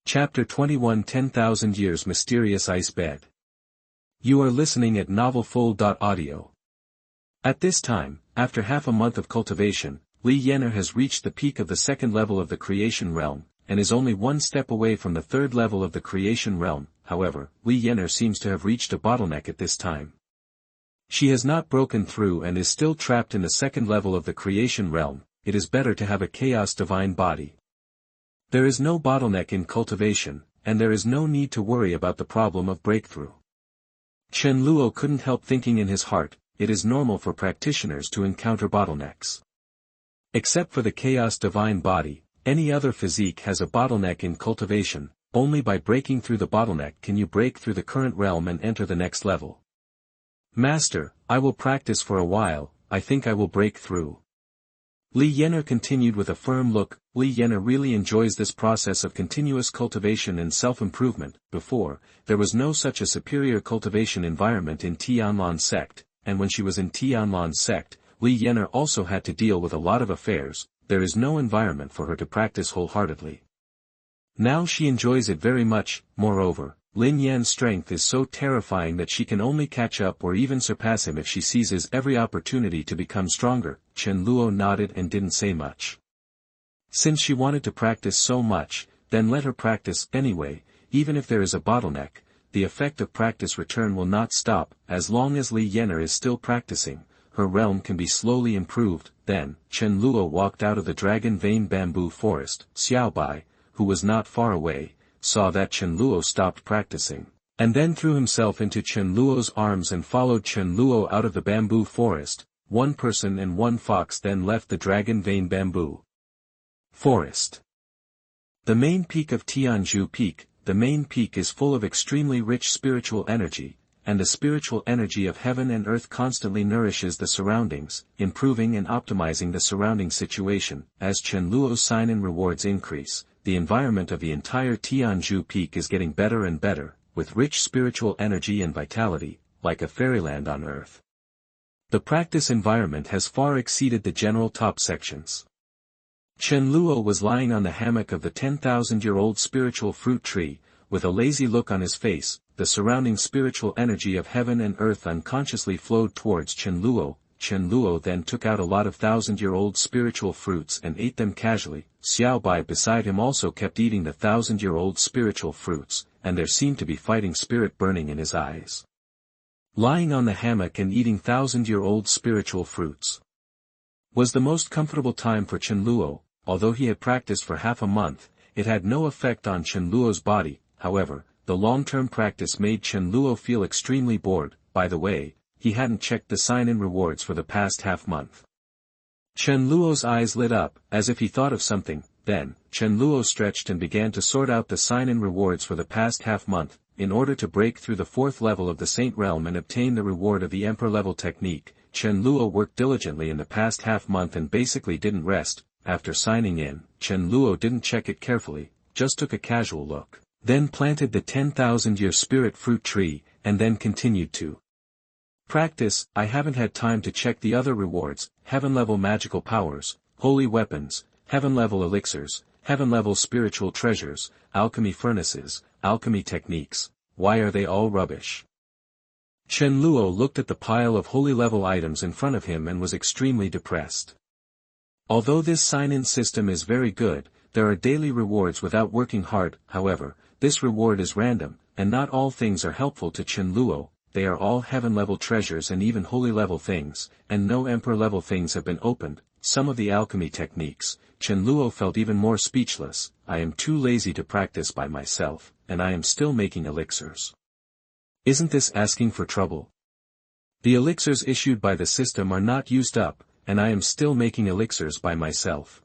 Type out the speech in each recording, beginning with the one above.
Chapter 21 10,000 Years Mysterious Ice Bed. You are listening at novelfull.audio. At this time, after half a month of cultivation, Li Yener has reached the peak of the second level of the creation realm, and is only one step away from the third level of the creation realm. However, Li Yener seems to have reached a bottleneck at this time. She has not broken through and is still trapped in the second level of the creation realm. It is better to have a chaos divine body. There is no bottleneck in cultivation, and there is no need to worry about the problem of breakthrough. Chen Luo couldn't help thinking in his heart, it is normal for practitioners to encounter bottlenecks. Except for the chaos divine body, any other physique has a bottleneck in cultivation. Only by breaking through the bottleneck can you break through the current realm and enter the next level. Master, I will practice for a while, I think I will break through. Li Yener continued with a firm look. Li Yener really enjoys this process of continuous cultivation and self-improvement. Before, there was no such a superior cultivation environment in Tianzhu Sect, and when she was in Tianzhu Sect, Li Yener also had to deal with a lot of affairs. There is no environment for her to practice wholeheartedly. Now she enjoys it very much. Moreover, Lin Yan's strength is so terrifying that she can only catch up or even surpass him if she seizes every opportunity to become stronger. Chen Luo nodded and didn't say much. Since she wanted to practice so much, then let her practice anyway. Even if there is a bottleneck, the effect of practice return will not stop. As long as Li Yener is still practicing, her realm can be slowly improved. Then, Chen Luo walked out of the dragon vein bamboo forest. Xiaobai, who was not far away, saw that Chen Luo stopped practicing, and then threw himself into Chen Luo's arms and followed Chen Luo out of the bamboo forest. One person and one fox then left the dragon vein bamboo forest. The main peak of Tianzhu Peak. The main peak is full of extremely rich spiritual energy, and the spiritual energy of heaven and earth constantly nourishes the surroundings, improving and optimizing the surrounding situation. As Chen Luo's sign and rewards increase, the environment of the entire Tianzhu Peak is getting better and better, with rich spiritual energy and vitality, like a fairyland on earth. The practice environment has far exceeded the general top sections. Chen Luo was lying on the hammock of the 10,000-year-old spiritual fruit tree, with a lazy look on his face. The surrounding spiritual energy of heaven and earth unconsciously flowed towards Chen Luo. Chen Luo then took out a lot of 1,000-year-old spiritual fruits and ate them casually. Xiaobai beside him also kept eating the 1,000-year-old spiritual fruits, and there seemed to be fighting spirit burning in his eyes. Lying on the hammock and eating 1,000-year-old spiritual fruits was the most comfortable time for Chen Luo. Although he had practiced for half a month, it had no effect on Chen Luo's body. However, the long-term practice made Chen Luo feel extremely bored. By the way, he hadn't checked the sign and rewards for the past half-month. Chen Luo's eyes lit up, as if he thought of something. Then, Chen Luo stretched and began to sort out the sign and rewards for the past half-month. In order to break through the fourth level of the Saint Realm and obtain the reward of the Emperor-level technique, Chen Luo worked diligently in the past half-month and basically didn't rest. After signing in, Chen Luo didn't check it carefully, just took a casual look, then planted the 10,000-year spirit fruit tree, and then continued to practice. I haven't had time to check the other rewards: heaven-level magical powers, holy weapons, heaven-level elixirs, heaven-level spiritual treasures, alchemy furnaces, alchemy techniques. Why are they all rubbish? Chen Luo looked at the pile of holy-level items in front of him and was extremely depressed. Although this sign-in system is very good, there are daily rewards without working hard. However, this reward is random, and not all things are helpful to Chen Luo. They are all heaven-level treasures and even holy-level things, and no emperor-level things have been opened. Some of the alchemy techniques. Chen Luo felt even more speechless. I am too lazy to practice by myself, and I am still making elixirs. Isn't this asking for trouble? The elixirs issued by the system are not used up, and I am still making elixirs by myself.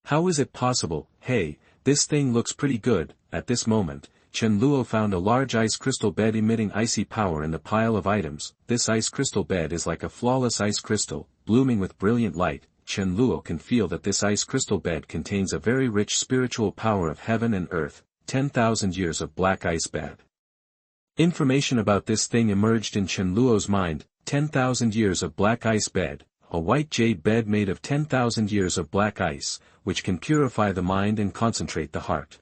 How is it possible? Hey, this thing looks pretty good. At this moment, Chen Luo found a large ice crystal bed emitting icy power in the pile of items. This ice crystal bed is like a flawless ice crystal, blooming with brilliant light. Chen Luo can feel that this ice crystal bed contains a very rich spiritual power of heaven and earth. 10,000 years of black ice bed. Information about this thing emerged in Chen Luo's mind. 10,000 years of black ice bed, a white jade bed made of 10,000 years of black ice, which can purify the mind and concentrate the heart.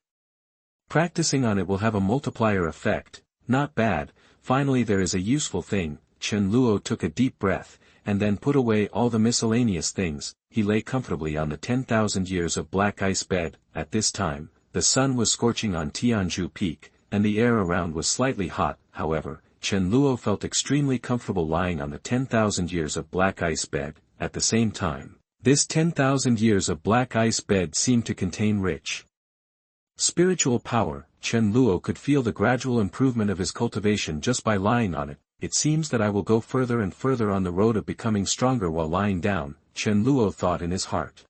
Practicing on it will have a multiplier effect, not bad. Finally there is a useful thing. Chen Luo took a deep breath, and then put away all the miscellaneous things. He lay comfortably on the 10,000 years of black ice bed. At this time, the sun was scorching on Tianzhu Peak, and the air around was slightly hot. However, Chen Luo felt extremely comfortable lying on the 10,000 years of black ice bed. At the same time, this 10,000 years of black ice bed seemed to contain rich spiritual power. Chen Luo could feel the gradual improvement of his cultivation just by lying on it. It seems that I will go further and further on the road of becoming stronger while lying down, Chen Luo thought in his heart.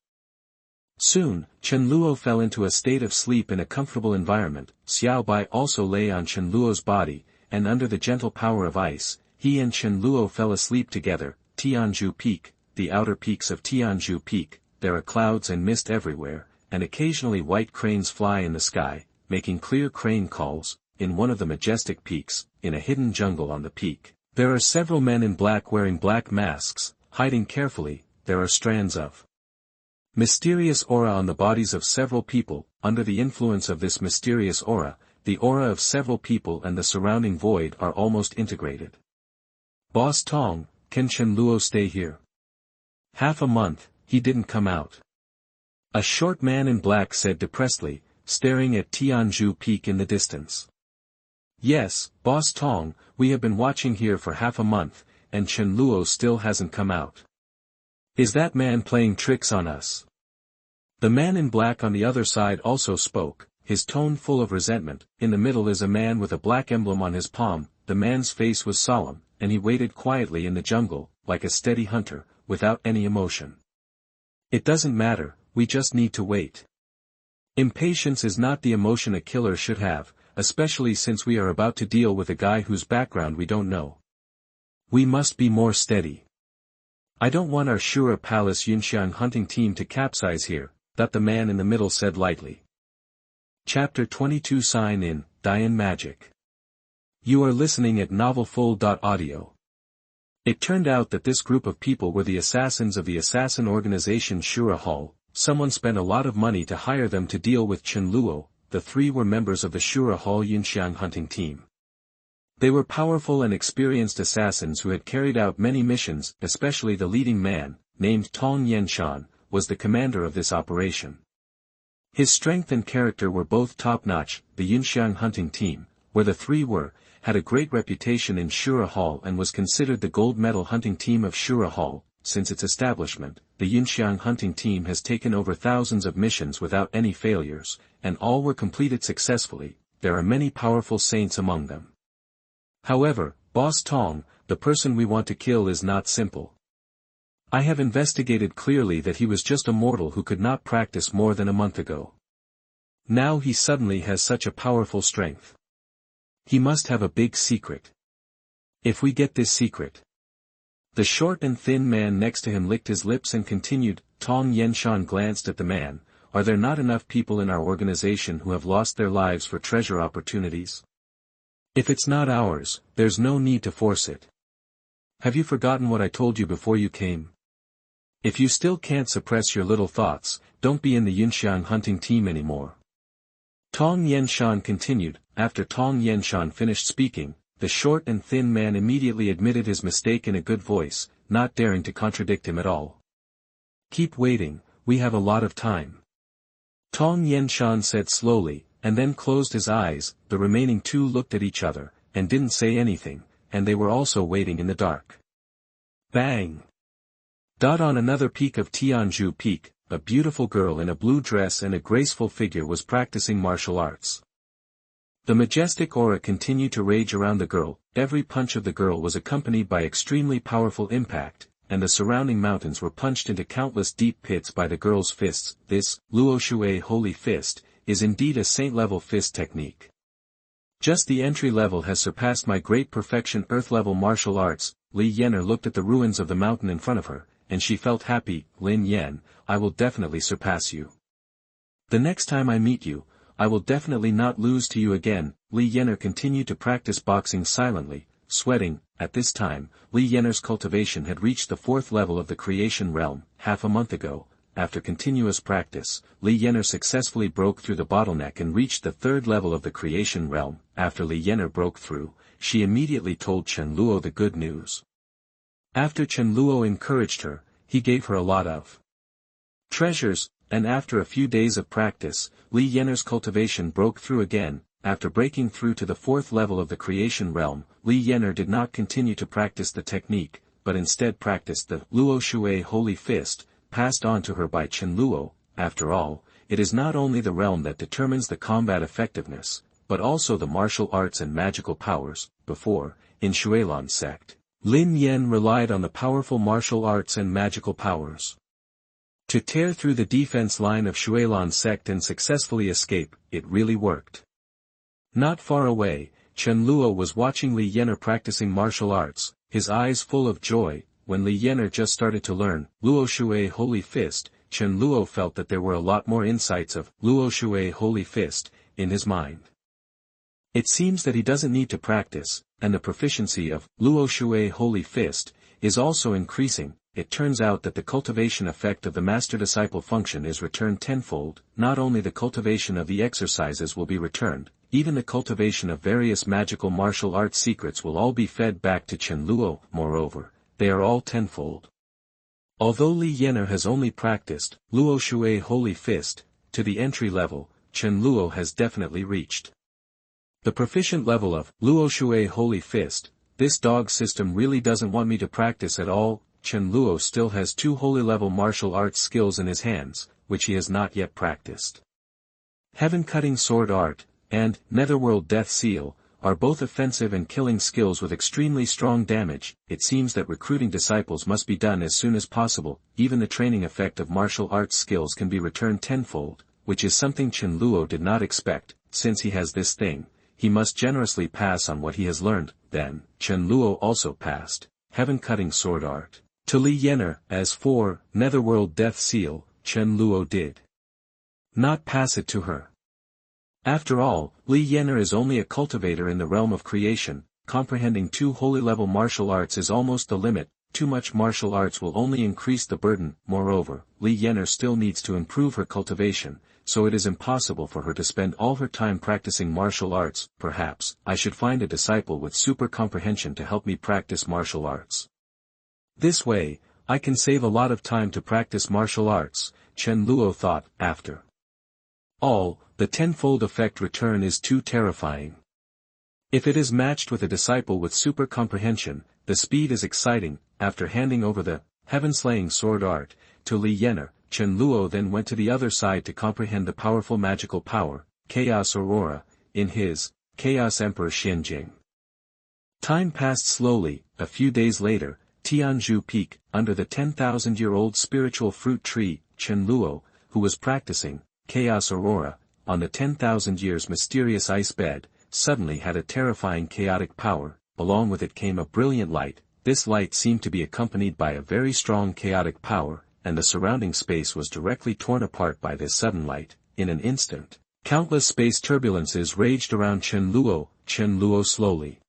Soon, Chen Luo fell into a state of sleep in a comfortable environment. Xiao Bai also lay on Chen Luo's body, and under the gentle power of ice, he and Chen Luo fell asleep together. Tianzhu Peak, the outer peaks of Tianzhu Peak, there are clouds and mist everywhere, and occasionally white cranes fly in the sky, making clear crane calls. In one of the majestic peaks, in a hidden jungle on the peak, there are several men in black wearing black masks, hiding carefully. There are strands of mysterious aura on the bodies of several people. Under the influence of this mysterious aura, the aura of several people and the surrounding void are almost integrated. Boss Tong, can Chen Luo stay here? Half a month, he didn't come out. A short man in black said depressedly, staring at Tianzhu Peak in the distance. Yes, Boss Tong, we have been watching here for half a month, and Chen Luo still hasn't come out. Is that man playing tricks on us? The man in black on the other side also spoke, his tone full of resentment. In the middle is a man with a black emblem on his palm. The man's face was solemn, and he waited quietly in the jungle, like a steady hunter, without any emotion. It doesn't matter, we just need to wait. Impatience is not the emotion a killer should have, especially since we are about to deal with a guy whose background we don't know. We must be more steady. I don't want our Shura Palace Yunxiang hunting team to capsize here, that the man in the middle said lightly. Chapter 22 Sign in, Dayan Magic. You are listening at novelfull.audio. It turned out that this group of people were the assassins of the assassin organization Shura Hall. Someone spent a lot of money to hire them to deal with Chen Luo. The three were members of the Shura Hall Yunxiang hunting team. They were powerful and experienced assassins who had carried out many missions. Especially the leading man, named Tong Yenshan, was the commander of this operation. His strength and character were both top-notch. The Yunxiang hunting team, where the three were, had a great reputation in Shura Hall and was considered the gold medal hunting team of Shura Hall. Since its establishment, the Yunxiang hunting team has taken over thousands of missions without any failures, and all were completed successfully. There are many powerful saints among them. However, Boss Tong, the person we want to kill is not simple. I have investigated clearly that he was just a mortal who could not practice more than a month ago. Now he suddenly has such a powerful strength. He must have a big secret. If we get this secret. The short and thin man next to him licked his lips and continued. Tong Yenshan glanced at the man. Are there not enough people in our organization who have lost their lives for treasure opportunities? If it's not ours, there's no need to force it. Have you forgotten what I told you before you came? If you still can't suppress your little thoughts, don't be in the Yunxiang hunting team anymore. Tong Yenshan continued. After Tong Yenshan finished speaking, the short and thin man immediately admitted his mistake in a good voice, not daring to contradict him at all. Keep waiting, we have a lot of time. Tong Yenshan said slowly, and then closed his eyes. The remaining two looked at each other, and didn't say anything, and they were also waiting in the dark. Bang! On another peak of Tianzhu Peak, a beautiful girl in a blue dress and a graceful figure was practicing martial arts. The majestic aura continued to rage around the girl. Every punch of the girl was accompanied by extremely powerful impact, and the surrounding mountains were punched into countless deep pits by the girl's fists. This, Luo Shui Holy Fist, is indeed a saint-level fist technique. Just the entry level has surpassed my great perfection earth-level martial arts. Li Yener looked at the ruins of the mountain in front of her, and she felt happy. Lin Yen, I will definitely surpass you. The next time I meet you, I will definitely not lose to you again. Li Yener continued to practice boxing silently, sweating. At this time, Li Yener's cultivation had reached the 4th level of the creation realm. Half a month ago, after continuous practice, Li Yener successfully broke through the bottleneck and reached the third level of the creation realm. After Li Yener broke through, she immediately told Chen Luo the good news. After Chen Luo encouraged her, he gave her a lot of treasures, and after a few days of practice, Li Yener's cultivation broke through again. After breaking through to the fourth level of the creation realm, Li Yener did not continue to practice the technique, but instead practiced the Luo Shui Holy Fist, passed on to her by Chen Luo. After all, it is not only the realm that determines the combat effectiveness, but also the martial arts and magical powers. Before, in Xuanhuan sect, Lin Yan relied on the powerful martial arts and magical powers to tear through the defense line of Xuanhuan sect and successfully escape. It really worked. Not far away, Chen Luo was watching Li Yener practicing martial arts, his eyes full of joy. When Li Yener just started to learn Luo Shui Holy Fist, Chen Luo felt that there were a lot more insights of Luo Shui Holy Fist in his mind. It seems that he doesn't need to practice, and the proficiency of Luo Shui Holy Fist is also increasing. It turns out that the cultivation effect of the master-disciple function is returned tenfold. Not only the cultivation of the exercises will be returned, even the cultivation of various magical martial arts secrets will all be fed back to Chen Luo. Moreover, they are all tenfold. Although Li Yener has only practiced Luo Shui Holy Fist to the entry level, Chen Luo has definitely reached the proficient level of Luo Shui Holy Fist. This dog system really doesn't want me to practice at all. Chen Luo still has 2 holy level martial arts skills in his hands, which he has not yet practiced. Heaven-cutting sword art and Netherworld Death Seal are both offensive and killing skills with extremely strong damage. It seems that recruiting disciples must be done as soon as possible. Even the training effect of martial arts skills can be returned tenfold, which is something Chen Luo did not expect. Since he has this thing, he must generously pass on what he has learned. Then, Chen Luo also passed heaven-cutting sword art to Li Yener. As for Netherworld Death Seal, Chen Luo did not pass it to her. After all, Li Yener is only a cultivator in the realm of creation. Comprehending 2 holy level martial arts is almost the limit. Too much martial arts will only increase the burden. Moreover, Li Yener still needs to improve her cultivation, so it is impossible for her to spend all her time practicing martial arts. Perhaps I should find a disciple with super comprehension to help me practice martial arts. This way, I can save a lot of time to practice martial arts, Chen Luo thought. After all, the tenfold effect return is too terrifying. If it is matched with a disciple with super comprehension, the speed is exciting. After handing over the heaven-slaying sword art to Li Yener, Chen Luo then went to the other side to comprehend the powerful magical power, Chaos Aurora, in his Chaos Emperor Xianjing. Time passed slowly. A few days later, Tianzhu Peak, under the 10,000-year-old spiritual fruit tree, Chen Luo, who was practicing Chaos Aurora on the 10,000 years mysterious ice bed, suddenly had a terrifying chaotic power. Along with it came a brilliant light. This light seemed to be accompanied by a very strong chaotic power, and the surrounding space was directly torn apart by this sudden light. In an instant, countless space turbulences raged around Chen Luo. Chen Luo slowly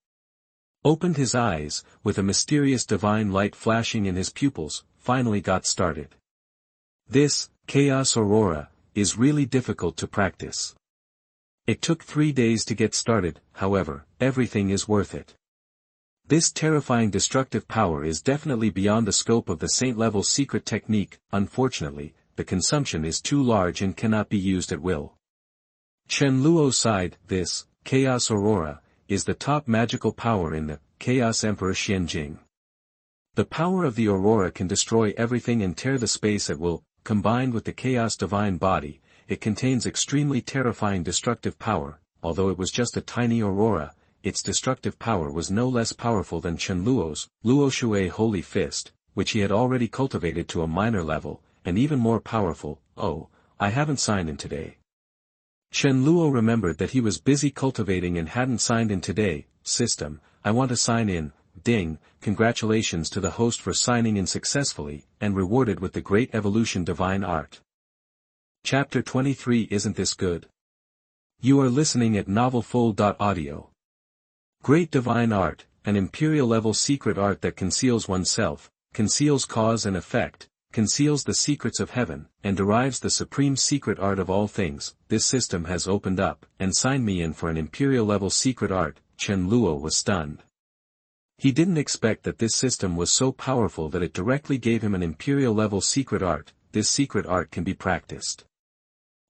opened his eyes, with a mysterious divine light flashing in his pupils, finally got started. This Chaos Aurora is really difficult to practice. It took 3 days to get started. However, everything is worth it. This terrifying destructive power is definitely beyond the scope of the saint-level secret technique. Unfortunately, the consumption is too large and cannot be used at will. Chen Luo sighed. This Chaos Aurora is the top magical power in the Chaos Emperor Xianjing. The power of the Aurora can destroy everything and tear the space at will. Combined with the Chaos Divine Body, it contains extremely terrifying destructive power. Although it was just a tiny Aurora, its destructive power was no less powerful than Chen Luo's Luo Shui Holy Fist, which he had already cultivated to a minor level, and even more powerful. Oh, I haven't signed in today. Chen Luo remembered that he was busy cultivating and hadn't signed in today. System, I want to sign in. Ding, congratulations to the host for signing in successfully, and rewarded with the Great Evolution Divine Art. Chapter 23. Isn't this good? You are listening at novelfull.audio. Great Divine Art, an imperial-level secret art that conceals oneself, conceals cause and effect, conceals the secrets of heaven, and derives the supreme secret art of all things. This system has opened up, and signed me in for an imperial-level secret art." Chen Luo was stunned. He didn't expect that this system was so powerful that it directly gave him an imperial-level secret art. This secret art can be practiced.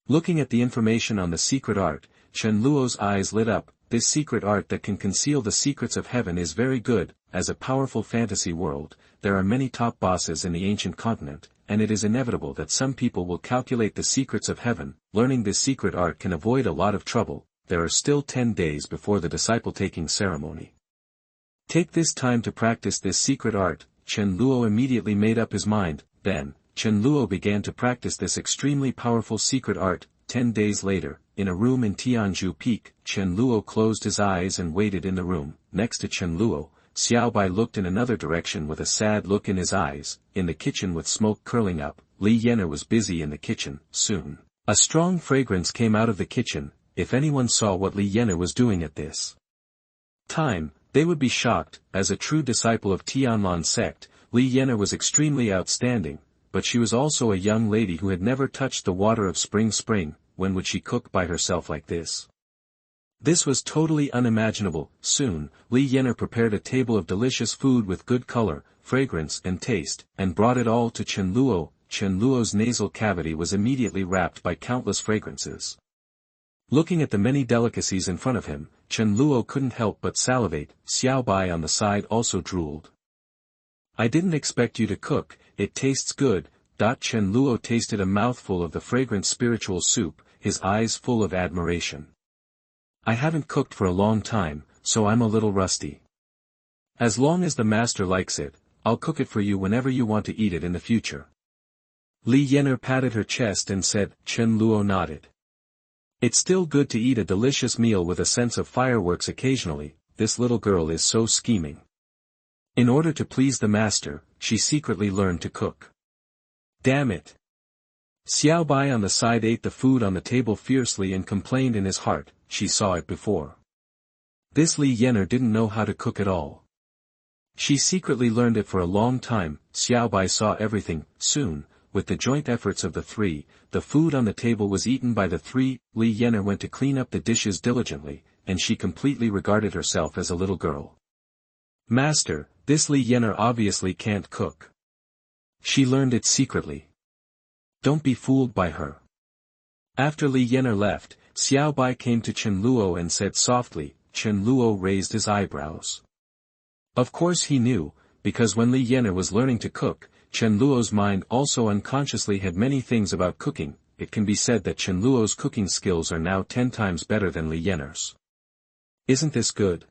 Looking at the information on the secret art, Chen Luo's eyes lit up. This secret art that can conceal the secrets of heaven is very good. As a powerful fantasy world, there are many top bosses in the ancient continent, and it is inevitable that some people will calculate the secrets of heaven. Learning this secret art can avoid a lot of trouble. There are still 10 days before the disciple-taking ceremony. Take this time to practice this secret art. Chen Luo immediately made up his mind. Then, Chen Luo began to practice this extremely powerful secret art. 10 days later, in a room in Tianzhu Peak, Chen Luo closed his eyes and waited in the room. Next to Chen Luo, Xiaobai looked in another direction with a sad look in his eyes. In the kitchen with smoke curling up, Li Yener was busy in the kitchen. Soon, a strong fragrance came out of the kitchen. If anyone saw what Li Yener was doing at this time, they would be shocked. As a true disciple of Tianzhu sect, Li Yener was extremely outstanding, but she was also a young lady who had never touched the water of spring. When would she cook by herself like this? This was totally unimaginable. Soon, Li Yener prepared a table of delicious food with good color, fragrance and taste, and brought it all to Chen Luo. Chen Luo's nasal cavity was immediately wrapped by countless fragrances. Looking at the many delicacies in front of him, Chen Luo couldn't help but salivate. Xiaobai on the side also drooled. "I didn't expect you to cook, it tastes good." Chen Luo tasted a mouthful of the fragrant spiritual soup, his eyes full of admiration. "I haven't cooked for a long time, so I'm a little rusty. As long as the master likes it, I'll cook it for you whenever you want to eat it in the future." Li Yener patted her chest and said. Chen Luo nodded. "It's still good to eat a delicious meal with a sense of fireworks occasionally. This little girl is so scheming." In order to please the master, she secretly learned to cook. Damn it! Xiaobai on the side ate the food on the table fiercely and complained in his heart. She saw it before. This Li Yener didn't know how to cook at all. She secretly learned it for a long time. Xiaobai saw everything. Soon, with the joint efforts of the three, the food on the table was eaten by the three. Li Yener went to clean up the dishes diligently, and she completely regarded herself as a little girl. "Master, this Li Yener obviously can't cook. She learned it secretly. Don't be fooled by her." After Li Yener left, Xiaobai came to Chen Luo and said softly. Chen Luo raised his eyebrows. Of course he knew, because when Li Yener was learning to cook, Chen Luo's mind also unconsciously had many things about cooking. It can be said that Chen Luo's cooking skills are now 10 times better than Li Yener's. Isn't this good?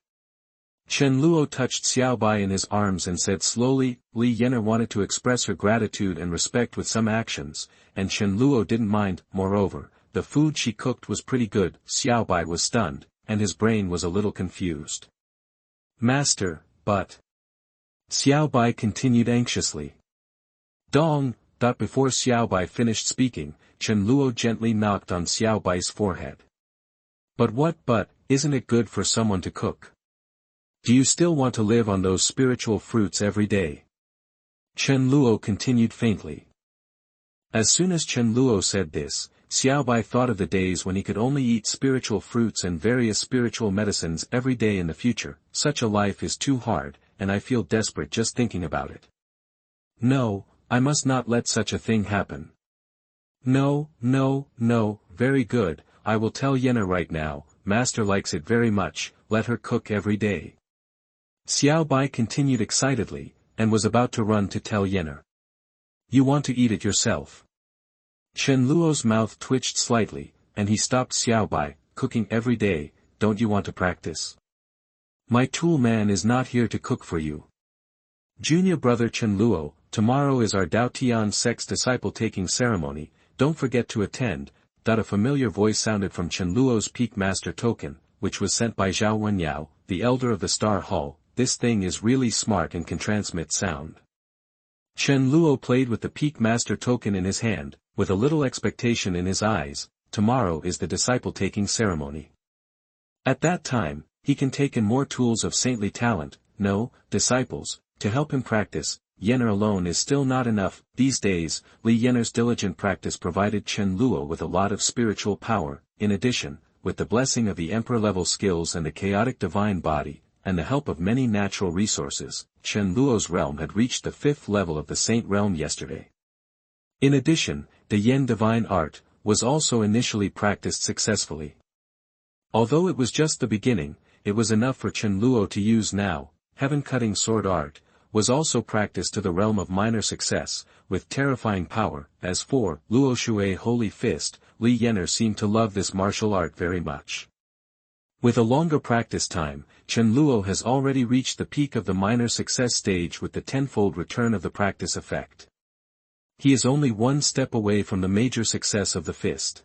Chen Luo touched Xiaobai in his arms and said slowly. Li Yener wanted to express her gratitude and respect with some actions, and Chen Luo didn't mind. Moreover, the food she cooked was pretty good. Xiaobai was stunned, and his brain was a little confused. "Master, but..." Xiaobai continued anxiously. "Dong." Before Xiaobai finished speaking, Chen Luo gently knocked on Xiaobai's forehead. "But what? But, isn't it good for someone to cook? Do you still want to live on those spiritual fruits every day?" Chen Luo continued faintly. As soon as Chen Luo said this, Xiaobai thought of the days when he could only eat spiritual fruits and various spiritual medicines every day in the future. Such a life is too hard, and I feel desperate just thinking about it. No, I must not let such a thing happen. No, very good, I will tell Yener right now. Master likes it very much, let her cook every day. Xiaobai continued excitedly, and was about to run to tell Yener. You want to eat it yourself? Chen Luo's mouth twitched slightly, and he stopped Xiaobai. Cooking every day, don't you want to practice? My tool man is not here to cook for you. Junior brother Chen Luo, tomorrow is our Daotian Sect's disciple-taking ceremony, don't forget to attend. A familiar voice sounded from Chen Luo's Peak Master token, which was sent by Xuanhuan, the elder of the Star Hall. This thing is really smart and can transmit sound. Chen Luo played with the Peak Master token in his hand, with a little expectation in his eyes. Tomorrow is the disciple-taking ceremony. At that time, he can take in more tools of saintly talent, no, disciples, to help him practice. Yener alone is still not enough. These days, Li Yener's diligent practice provided Chen Luo with a lot of spiritual power. In addition, with the blessing of the emperor-level skills and the chaotic divine body, and the help of many natural resources, Chen Luo's realm had reached the 5th level of the Saint realm yesterday. In addition, the Yen divine art was also initially practiced successfully. Although it was just the beginning, it was enough for Chen Luo to use now. Heaven-cutting sword art was also practiced to the realm of minor success, with terrifying power. As for Luo Shui Holy Fist, Li Yener seemed to love this martial art very much. With a longer practice time, Chen Luo has already reached the peak of the minor success stage with the tenfold return of the practice effect. He is only one step away from the major success of the fist.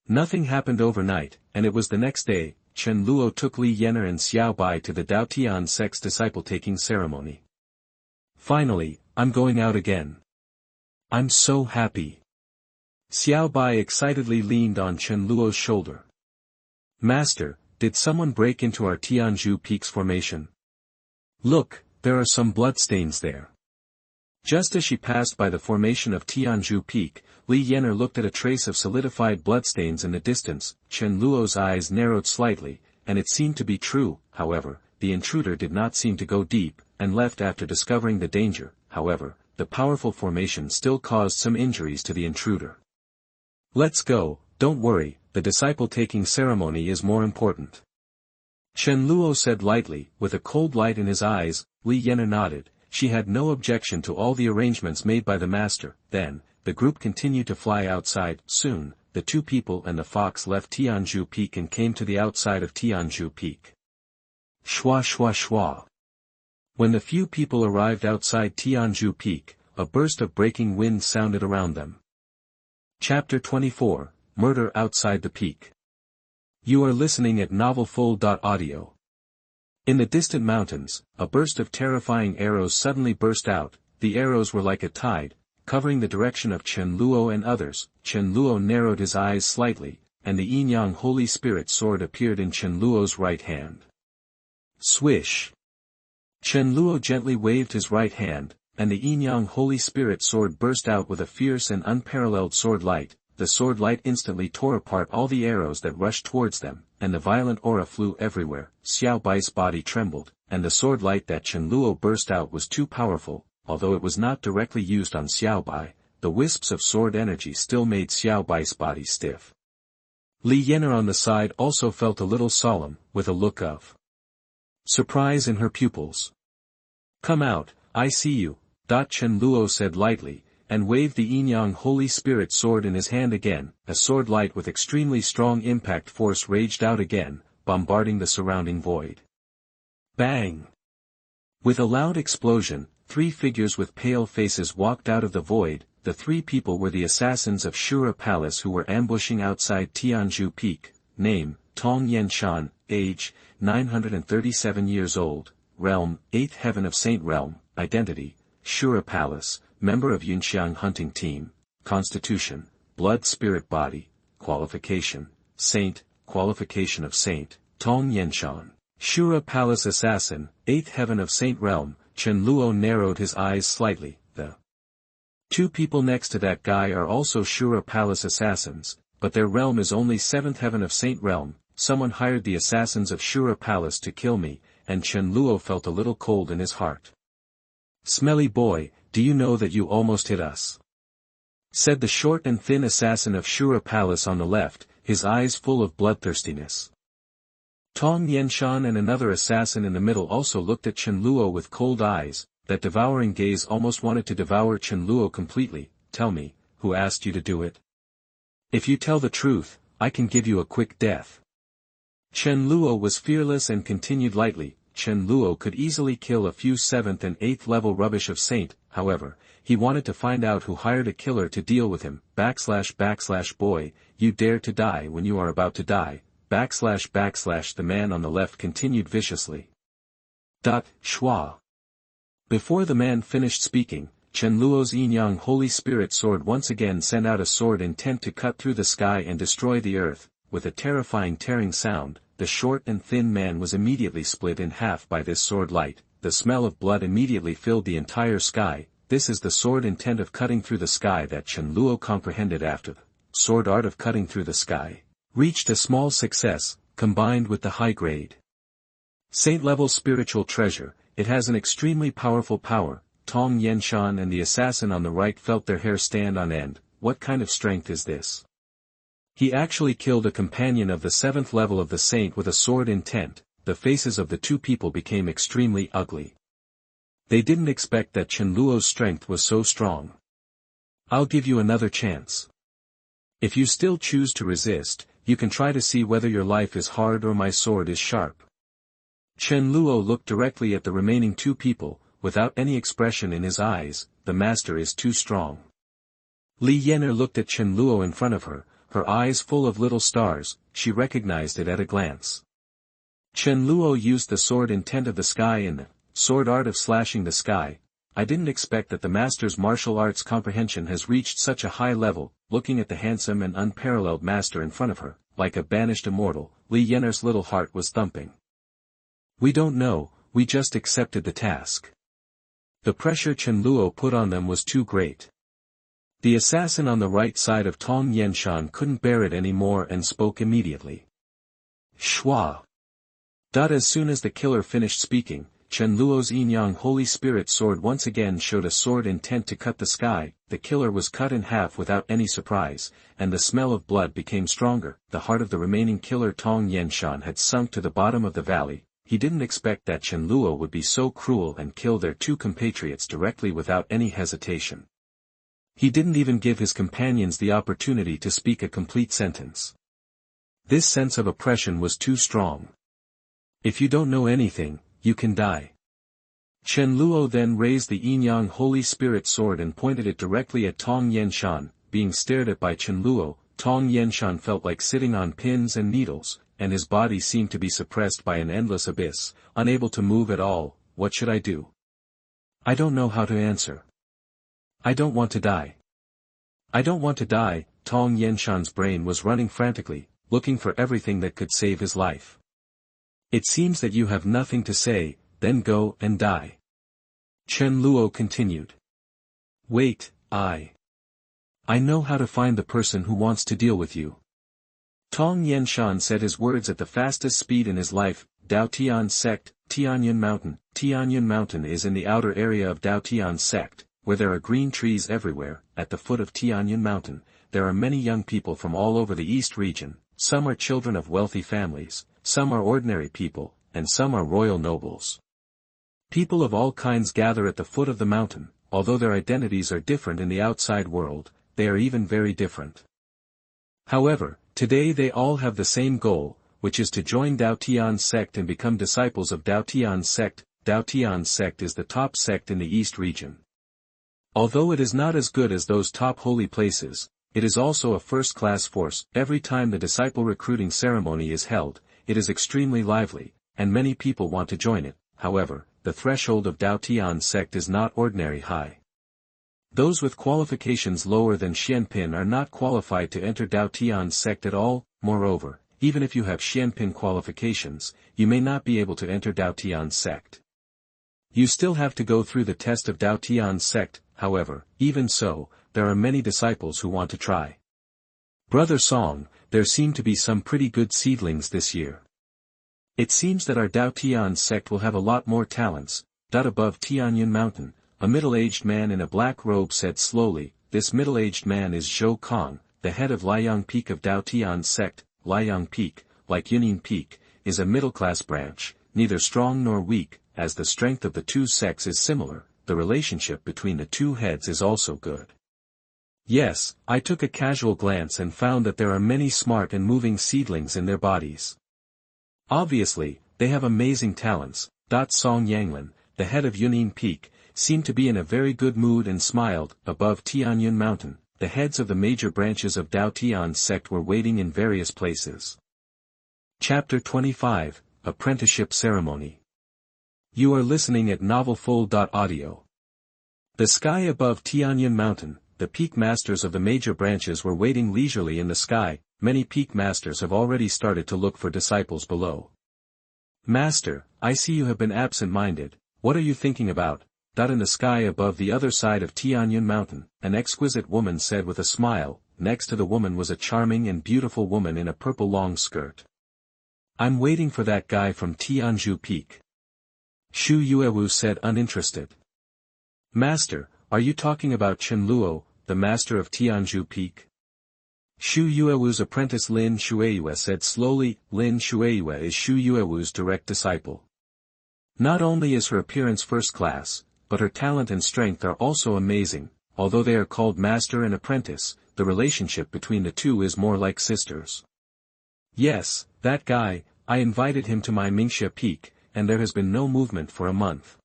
Nothing happened overnight, and it was the next day. Chen Luo took Li Yener and Xiao Bai to the Daotian sect's disciple-taking ceremony. Finally, I'm going out again. I'm so happy. Xiao Bai excitedly leaned on Chen Luo's shoulder. Master, did someone break into our Tianzhu Peak's formation? Look, there are some bloodstains there. Just as she passed by the formation of Tianzhu Peak, Li Yener looked at a trace of solidified bloodstains in the distance. Chen Luo's eyes narrowed slightly, and it seemed to be true. However, the intruder did not seem to go deep, and left after discovering the danger. However, the powerful formation still caused some injuries to the intruder. Let's go, don't worry, the disciple-taking ceremony is more important. Chen Luo said lightly, with a cold light in his eyes. Li Yener nodded. She had no objection to all the arrangements made by the master. Then, the group continued to fly outside. Soon, the two people and the fox left Tianzhu Peak and came to the outside of Tianzhu Peak. Shwa shwa shwa. When the few people arrived outside Tianzhu Peak, a burst of breaking wind sounded around them. Chapter 24, Murder Outside the Peak. You are listening at novelfull.audio. In the distant mountains, a burst of terrifying arrows suddenly burst out. The arrows were like a tide, covering the direction of Chen Luo and others. Chen Luo narrowed his eyes slightly, and the Yin-Yang Holy Spirit sword appeared in Chen Luo's right hand. Swish! Chen Luo gently waved his right hand, and the Yin-Yang Holy Spirit sword burst out with a fierce and unparalleled sword light. The sword light instantly tore apart all the arrows that rushed towards them, and the violent aura flew everywhere. Xiao Bai's body trembled, and the sword light that Chen Luo burst out was too powerful. Although it was not directly used on Xiao Bai, the wisps of sword energy still made Xiao Bai's body stiff. Li Yener on the side also felt a little solemn, with a look of surprise in her pupils. Come out, I see you, Chen Luo said lightly, and waved the Yin-Yang Holy Spirit sword in his hand again. A sword light with extremely strong impact force raged out again, bombarding the surrounding void. Bang! With a loud explosion, 3 figures with pale faces walked out of the void. The 3 people were the assassins of Shura Palace who were ambushing outside Tianzhu Peak. Name, Tong Yenshan, age, 937 years old, realm, 8th heaven of Saint realm, identity, Shura Palace, member of Yunxiang hunting team, constitution, blood spirit body, qualification, saint, qualification of saint, Tong Yenshan, Shura Palace assassin, 8th heaven of Saint realm. Chen Luo narrowed his eyes slightly. The 2 people next to that guy are also Shura Palace assassins, but their realm is only 7th heaven of Saint realm. Someone hired the assassins of Shura Palace to kill me, and Chen Luo felt a little cold in his heart. Smelly boy, do you know that you almost hit us? Said the short and thin assassin of Shura Palace on the left, his eyes full of bloodthirstiness. Tong Yenshan and another assassin in the middle also looked at Chen Luo with cold eyes. That devouring gaze almost wanted to devour Chen Luo completely. Tell me, who asked you to do it? If you tell the truth, I can give you a quick death. Chen Luo was fearless and continued lightly. Chen Luo could easily kill a few 7th and 8th level rubbish of saint. However, he wanted to find out who hired a killer to deal with him. / boy, you dare to die when you are about to die. / the man on the left continued viciously. Shua. Before the man finished speaking, Chen Luo's Yin-Yang Holy Spirit sword once again sent out a sword intent to cut through the sky and destroy the earth. With a terrifying tearing sound, the short and thin man was immediately split in half by this sword light. the smell of blood immediately filled the entire sky. This is the sword intent of cutting through the sky that Chen Luo comprehended after the sword art of cutting through the sky reached a small success, combined with the high-grade saint-level spiritual treasure. It has an extremely powerful power. Tong Yenshan and the assassin on the right felt their hair stand on end. What kind of strength is this? He actually killed a companion of the 7th level of the saint with a sword intent. The faces of the two people became extremely ugly. They didn't expect that Chen Luo's strength was so strong. I'll give you another chance. If you still choose to resist, you can try to see whether your life is hard or my sword is sharp. Chen Luo looked directly at the remaining two people, without any expression in his eyes. The master is too strong. Li Yener looked at Chen Luo in front of her, her eyes full of little stars. She recognized it at a glance. Chen Luo used the sword intent of the sky in the sword art of slashing the sky. I didn't expect that the master's martial arts comprehension has reached such a high level. Looking at the handsome and unparalleled master in front of her, like a banished immortal, Li Yener's little heart was thumping. We don't know, we just accepted the task. The pressure Chen Luo put on them was too great. The assassin on the right side of Tong Yenshan couldn't bear it anymore and spoke immediately. Shua. As soon as the killer finished speaking, Chen Luo's Yin-Yang Holy Spirit sword once again showed a sword intent to cut the sky. The killer was cut in half without any surprise, and the smell of blood became stronger. The heart of the remaining killer Tong Yenshan had sunk to the bottom of the valley. He didn't expect that Chen Luo would be so cruel and kill their two compatriots directly without any hesitation. He didn't even give his companions the opportunity to speak a complete sentence. This sense of oppression was too strong. If you don't know anything, you can die. Chen Luo then raised the Yin-Yang Holy Spirit sword and pointed it directly at Tong Yenshan. Being stared at by Chen Luo, Tong Yenshan felt like sitting on pins and needles, and his body seemed to be suppressed by an endless abyss, unable to move at all. What should I do? I don't know how to answer. I don't want to die. I don't want to die. Tong Yenshan's brain was running frantically, looking for everything that could save his life. It seems that you have nothing to say, then go and die. Chen Luo continued. Wait, I know how to find the person who wants to deal with you. Tong Yenshan said his words at the fastest speed in his life. Daotian Sect, Tianzhu Mountain. Tianzhu Mountain is in the outer area of Daotian Sect, where there are green trees everywhere. At the foot of Tianzhu Mountain, there are many young people from all over the East region. Some are children of wealthy families, some are ordinary people, and some are royal nobles. People of all kinds gather at the foot of the mountain. Although their identities are different in the outside world, they are even very different. However, today they all have the same goal, which is to join Daotian Sect and become disciples of Daotian Sect. Daotian Sect is the top sect in the East region. Although it is not as good as those top holy places, it is also a first-class force. Every time the disciple recruiting ceremony is held, it is extremely lively, and many people want to join it. However, the threshold of Daotian Sect is not ordinary high. Those with qualifications lower than Xianpin are not qualified to enter Daotian Sect at all. Moreover, even if you have Xianpin qualifications, you may not be able to enter Daotian Sect. You still have to go through the test of Daotian Sect. However, even so, there are many disciples who want to try. Brother Song, there seem to be some pretty good seedlings this year. It seems that our Daotian Sect will have a lot more talents. Above Tianzhu Mountain, a middle-aged man in a black robe said slowly. This middle-aged man is Zhou Kong, the head of Liang Peak of Daotian Sect. Liang Peak, like Yunnan Peak, is a middle-class branch, neither strong nor weak. As the strength of the two sects is similar, the relationship between the two heads is also good. Yes, I took a casual glance and found that there are many smart and moving seedlings in their bodies. Obviously, they have amazing talents. Song Yanglin, the head of Yunnan Peak, seemed to be in a very good mood and smiled. Above Tianzhu Mountain, the heads of the major branches of Daotian Sect were waiting in various places. Chapter 25, Apprenticeship Ceremony. You are listening at novelfull.audio. The sky above Tianzhu Mountain, the peak masters of the major branches were waiting leisurely in the sky. Many peak masters have already started to look for disciples below. Master, I see you have been absent-minded. What are you thinking about? In the sky above the other side of Tianyun Mountain, an exquisite woman said with a smile. Next to the woman was a charming and beautiful woman in a purple long skirt. I'm waiting for that guy from Tianzhu Peak. Xu Yuewu said uninterested. Master, are you talking about Chen Luo, the master of Tianzhu Peak? Xu Yuewu's apprentice Lin Shueyue said slowly. Lin Shueyue is Xu Yuewu's direct disciple. Not only is her appearance first class, but her talent and strength are also amazing. Although they are called master and apprentice, the relationship between the two is more like sisters. Yes, that guy, I invited him to my Mingxia Peak, and there has been no movement for a month.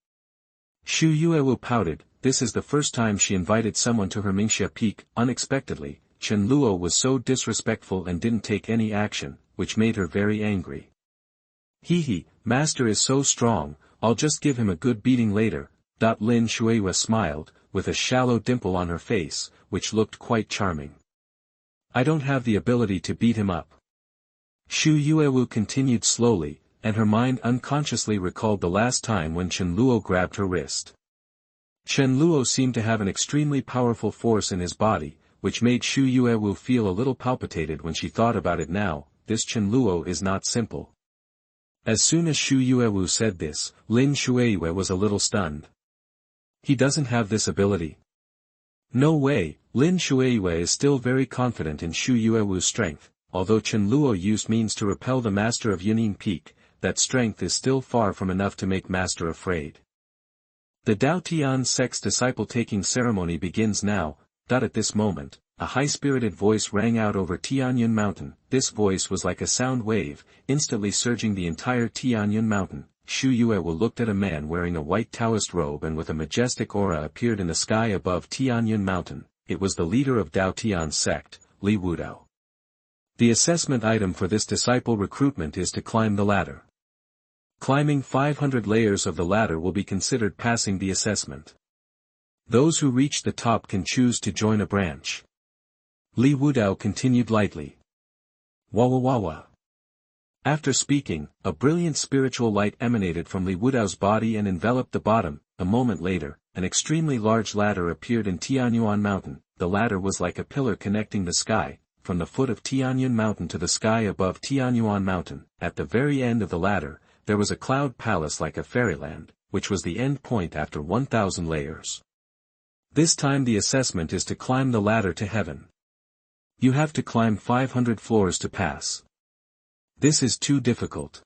Xu Yuewu pouted. This is the first time she invited someone to her Mingxia Peak. Unexpectedly, Chen Luo was so disrespectful and didn't take any action, which made her very angry. He, master is so strong, I'll just give him a good beating later. Lin Shueyue smiled, with a shallow dimple on her face, which looked quite charming. I don't have the ability to beat him up. Xu Yuewu continued slowly, and her mind unconsciously recalled the last time when Chen Luo grabbed her wrist. Chen Luo seemed to have an extremely powerful force in his body, which made Xu Yuewu feel a little palpitated when she thought about it now. This Chen Luo is not simple. As soon as Xu Yuewu said this, Lin Shueyue was a little stunned. He doesn't have this ability. No way. Lin Shueyue is still very confident in Xu Yuewu's strength. Although Chen Luo used means to repel the master of Yunyin Peak, that strength is still far from enough to make master afraid. The Daotian Sect's disciple-taking ceremony begins now. At this moment, a high-spirited voice rang out over Tianyun Mountain. This voice was like a sound wave, instantly surging the entire Tianyun Mountain. Xu Yuewu looked at a man wearing a white Taoist robe and with a majestic aura appeared in the sky above Tianyun Mountain. It was the leader of Daotian Sect, Li Wudao. The assessment item for this disciple recruitment is to climb the ladder. Climbing 500 layers of the ladder will be considered passing the assessment. Those who reach the top can choose to join a branch. Li Wudao continued lightly. Wawa. After speaking, a brilliant spiritual light emanated from Li Wudao's body and enveloped the bottom. A moment later, an extremely large ladder appeared in Tianyuan Mountain. The ladder was like a pillar connecting the sky, from the foot of Tianyun Mountain to the sky above Tianyuan Mountain. At the very end of the ladder, there was a cloud palace like a fairyland, which was the end point after 1,000 layers. This time the assessment is to climb the ladder to heaven. You have to climb 500 floors to pass. This is too difficult.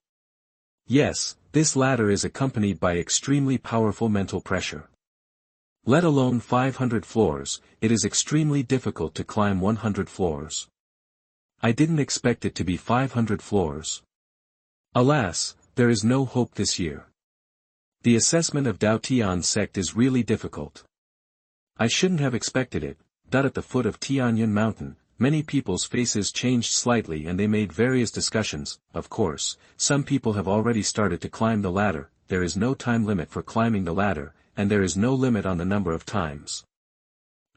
Yes, this ladder is accompanied by extremely powerful mental pressure. Let alone 500 floors, it is extremely difficult to climb 100 floors. I didn't expect it to be 500 floors. Alas, there is no hope this year. The assessment of Daotian Sect is really difficult. I shouldn't have expected it. At the foot of Tianyun Mountain, many people's faces changed slightly and they made various discussions. Of course, some people have already started to climb the ladder. There is no time limit for climbing the ladder, and there is no limit on the number of times.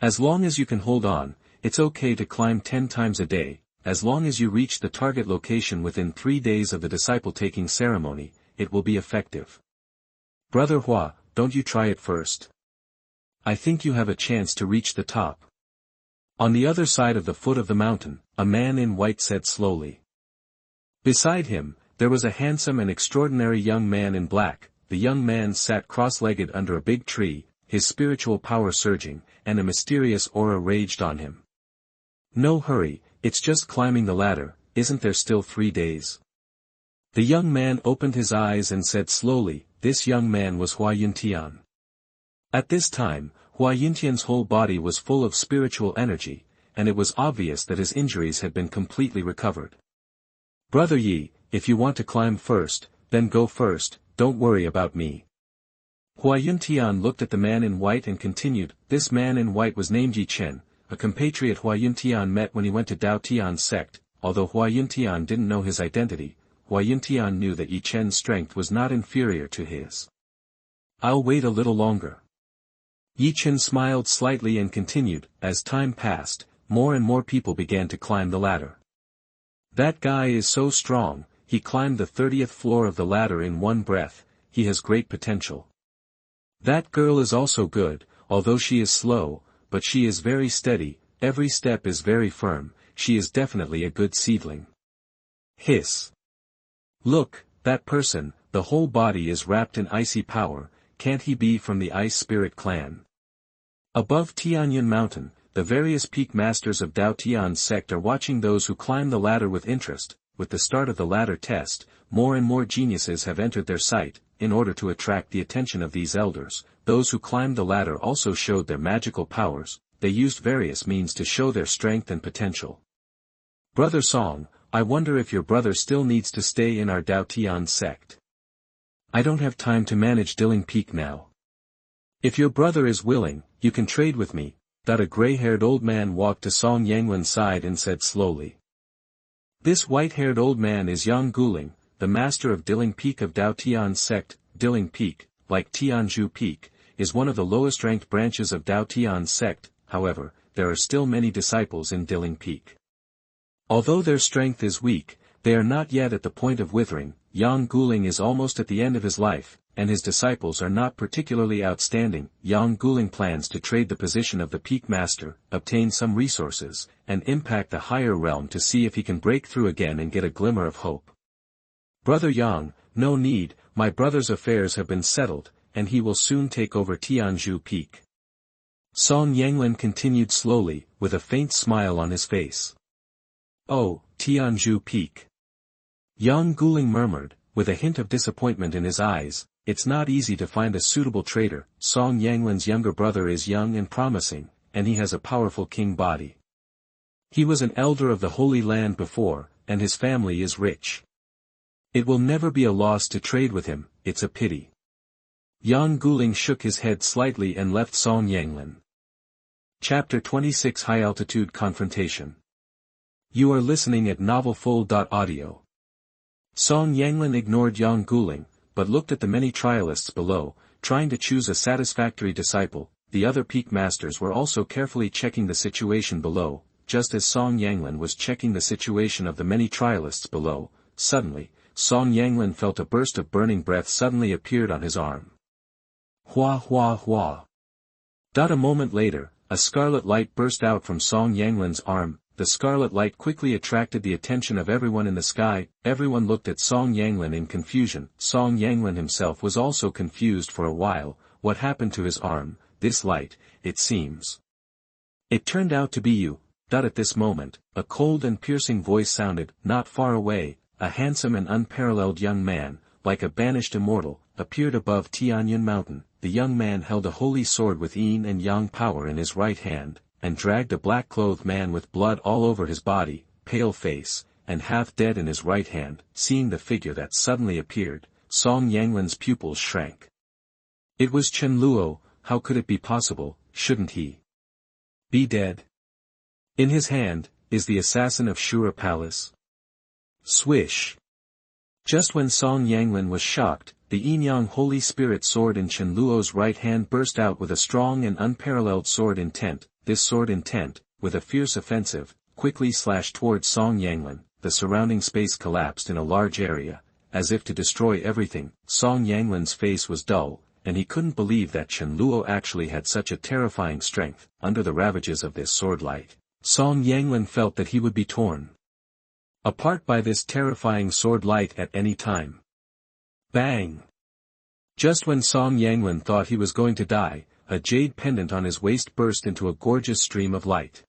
As long as you can hold on, it's okay to climb 10 times a day. As long as you reach the target location within 3 days of the disciple-taking ceremony, it will be effective. Brother Hua, don't you try it first? I think you have a chance to reach the top. On the other side of the foot of the mountain, a man in white said slowly. Beside him, there was a handsome and extraordinary young man in black. The young man sat cross-legged under a big tree, his spiritual power surging, and a mysterious aura raged on him. No hurry, it's just climbing the ladder, isn't there still 3 days? The young man opened his eyes and said slowly. This young man was Hua Yuntian. At this time, Hua Yuntian's whole body was full of spiritual energy, and it was obvious that his injuries had been completely recovered. Brother Yi, if you want to climb first, then go first, don't worry about me. Hua Yuntian looked at the man in white and continued. This man in white was named Yi Chen, a compatriot Hua Yuntian met when he went to Daotian Sect. Although Hua Yuntian didn't know his identity, Hua Yuntian knew that Yi Chen's strength was not inferior to his. I'll wait a little longer. Yi Chen smiled slightly and continued. As time passed, more and more people began to climb the ladder. That guy is so strong, he climbed the 30th floor of the ladder in one breath. He has great potential. That girl is also good, although she is slow, but she is very steady, every step is very firm, she is definitely a good seedling. Hiss. Look, that person, the whole body is wrapped in icy power, can't he be from the Ice Spirit clan? Above Tianzhu Mountain, the various peak masters of Daotian sect are watching those who climb the ladder with interest. With the start of the ladder test, more and more geniuses have entered their sight. In order to attract the attention of these elders, those who climbed the ladder also showed their magical powers. They used various means to show their strength and potential. Brother Song, I wonder if your brother still needs to stay in our Daotian sect. I don't have time to manage Diling Peak now. If your brother is willing, you can trade with me. A gray-haired old man walked to Song Yangwen's side and said slowly. This white-haired old man is Yangmu, the master of Diling Peak of Daotian sect. Diling Peak, like Tianzhu Peak, is one of the lowest-ranked branches of Daotian sect. However, there are still many disciples in Diling Peak. Although their strength is weak, they are not yet at the point of withering. Yangmu is almost at the end of his life, and his disciples are not particularly outstanding. Yangmu plans to trade the position of the Peak Master, obtain some resources, and impact the higher realm to see if he can break through again and get a glimmer of hope. Brother Yang, no need, my brother's affairs have been settled, and he will soon take over Tianzhu Peak. Song Yangwen continued slowly, with a faint smile on his face. Oh, Tianzhu Peak. Yangmu murmured, with a hint of disappointment in his eyes. It's not easy to find a suitable trader. Song Yangwen's younger brother is young and promising, and he has a powerful king body. He was an elder of the Holy Land before, and his family is rich. It will never be a loss to trade with him, it's a pity. Yangmu shook his head slightly and left Song Yangwen. Chapter 26 High Altitude Confrontation. You are listening at novelfull.audio. Song Yangwen ignored Yangmu, but looked at the many trialists below, trying to choose a satisfactory disciple. The other peak masters were also carefully checking the situation below. Just as Song Yangwen was checking the situation of the many trialists below, suddenly, Song Yangwen felt a burst of burning breath suddenly appeared on his arm. Hua hua hua. A moment later, a scarlet light burst out from Song Yangwen's arm. The scarlet light quickly attracted the attention of everyone in the sky. Everyone looked at Song Yangwen in confusion. Song Yangwen himself was also confused for a while. What happened to his arm? This light, it seems. It turned out to be you. At this moment, a cold and piercing voice sounded, not far away. A handsome and unparalleled young man, like a banished immortal, appeared above Tianzhu Mountain. The young man held a holy sword with yin and yang power in his right hand, and dragged a black-clothed man with blood all over his body, pale face, and half dead in his right hand. Seeing the figure that suddenly appeared, Song Yangwen's pupils shrank. It was Chen Luo. How could it be possible? Shouldn't he be dead? In his hand, is the assassin of Shura Palace. Swish. Just when Song Yangwen was shocked, the yin-yang Holy Spirit sword in Chen Luo's right hand burst out with a strong and unparalleled sword intent. This sword intent, with a fierce offensive, quickly slashed towards Song Yangwen. The surrounding space collapsed in a large area, as if to destroy everything. Song Yangwen's face was dull, and he couldn't believe that Chen Luo actually had such a terrifying strength. Under the ravages of this sword light, Song Yangwen felt that he would be torn apart by this terrifying sword light at any time. Bang! Just when Song Yangwen thought he was going to die, a jade pendant on his waist burst into a gorgeous stream of light.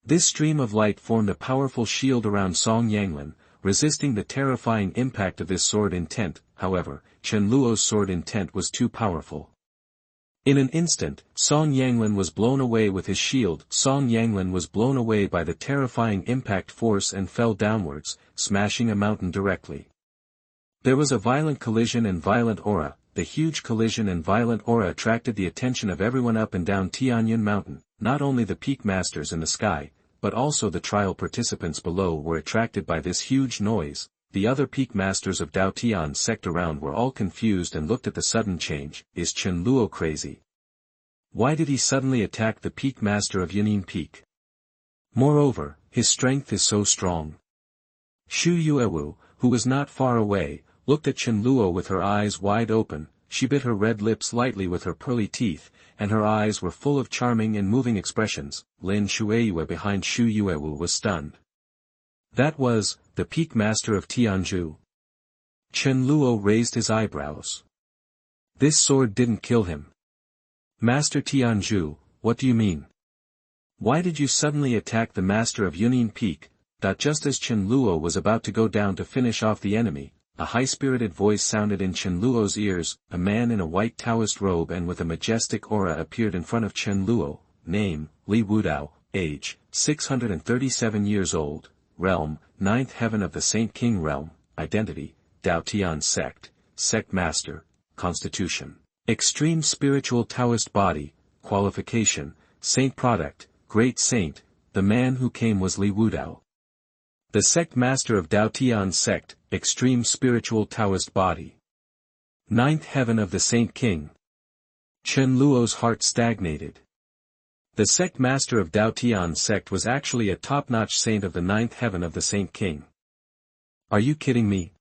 This stream of light formed a powerful shield around Song Yangwen, resisting the terrifying impact of this sword intent. However, Chen Luo's sword intent was too powerful. In an instant, Song Yangwen was blown away with his shield. Song Yangwen was blown away by the terrifying impact force and fell downwards, smashing a mountain directly. There was a violent collision and violent aura. The huge collision and violent aura attracted the attention of everyone up and down Tianzhu Mountain. Not only the peak masters in the sky, but also the trial participants below were attracted by this huge noise. The other peak masters of Daotian sect around were all confused and looked at the sudden change. Is Chen Luo crazy? Why did he suddenly attack the peak master of Yunnan Peak? Moreover, his strength is so strong. Xu Yuewu, who was not far away, looked at Chen Luo with her eyes wide open. she bit her red lips lightly with her pearly teeth, and her eyes were full of charming and moving expressions. Lin Shueyue behind Shu Yuewu was stunned. That was, the Peak Master of Tianzhu. Chen Luo raised his eyebrows. This sword didn't kill him. Master Tianzhu, what do you mean? Why did you suddenly attack the Master of Yunnan Peak? Just as Chen Luo was about to go down to finish off the enemy, a high-spirited voice sounded in Chen Luo's ears. A man in a white Taoist robe and with a majestic aura appeared in front of Chen Luo. Name, Li Wudao, age, 637 years old, realm, 9th heaven of the Saint King realm, identity, Daotian sect, sect master, constitution, extreme spiritual Taoist body, qualification, saint product, great saint. The man who came was Li Wudao, the sect master of Daotian sect, extreme spiritual Taoist body, 9th heaven of the Saint King. Chen Luo's heart stagnated. The sect master of Daotian sect was actually a top-notch saint of the 9th heaven of the Saint King. Are you kidding me?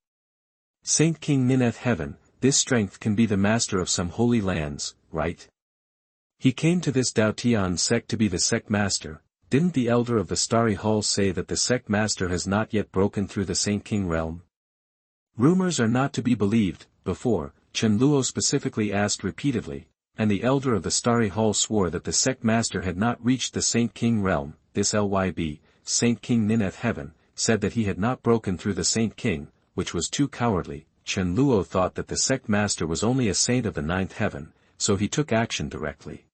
Saint King Nineth heaven, this strength can be the master of some holy lands, right? He came to this Daotian sect to be the sect master. Didn't the elder of the Starry Hall say that the sect master has not yet broken through the Saint King realm? Rumors are not to be believed. Before, Chen Luo specifically asked repeatedly, and the elder of the Starry Hall swore that the sect master had not reached the Saint King realm. This Lyb, Saint King Nineth heaven, said that he had not broken through the Saint King, which was too cowardly. Chen Luo thought that the sect master was only a saint of the 9th heaven, so he took action directly.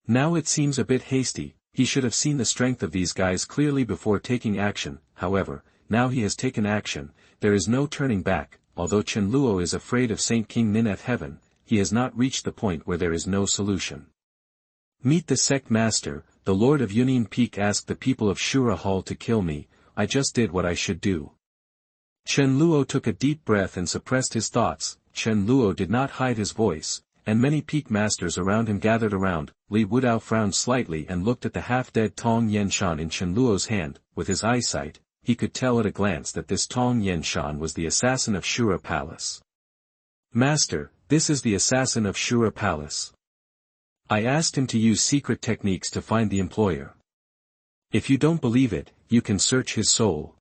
Now it seems a bit hasty. He should have seen the strength of these guys clearly before taking action. However, now he has taken action, there is no turning back. Although Chen Luo is afraid of Saint King Nineth heaven, he has not reached the point where there is no solution. Meet the sect master. The Lord of Yunnan Peak asked the people of Shura Hall to kill me. I just did what I should do. Chen Luo took a deep breath and suppressed his thoughts. Chen Luo did not hide his voice, and many peak masters around him gathered around. Li Wudao frowned slightly and looked at the half-dead Tong Yenshan in Chen Luo's hand. With his eyesight, he could tell at a glance that this Tong Yenshan was the assassin of Shura Palace. Master, this is the assassin of Shura Palace. I asked him to use secret techniques to find the employer. If you don't believe it, you can search his soul.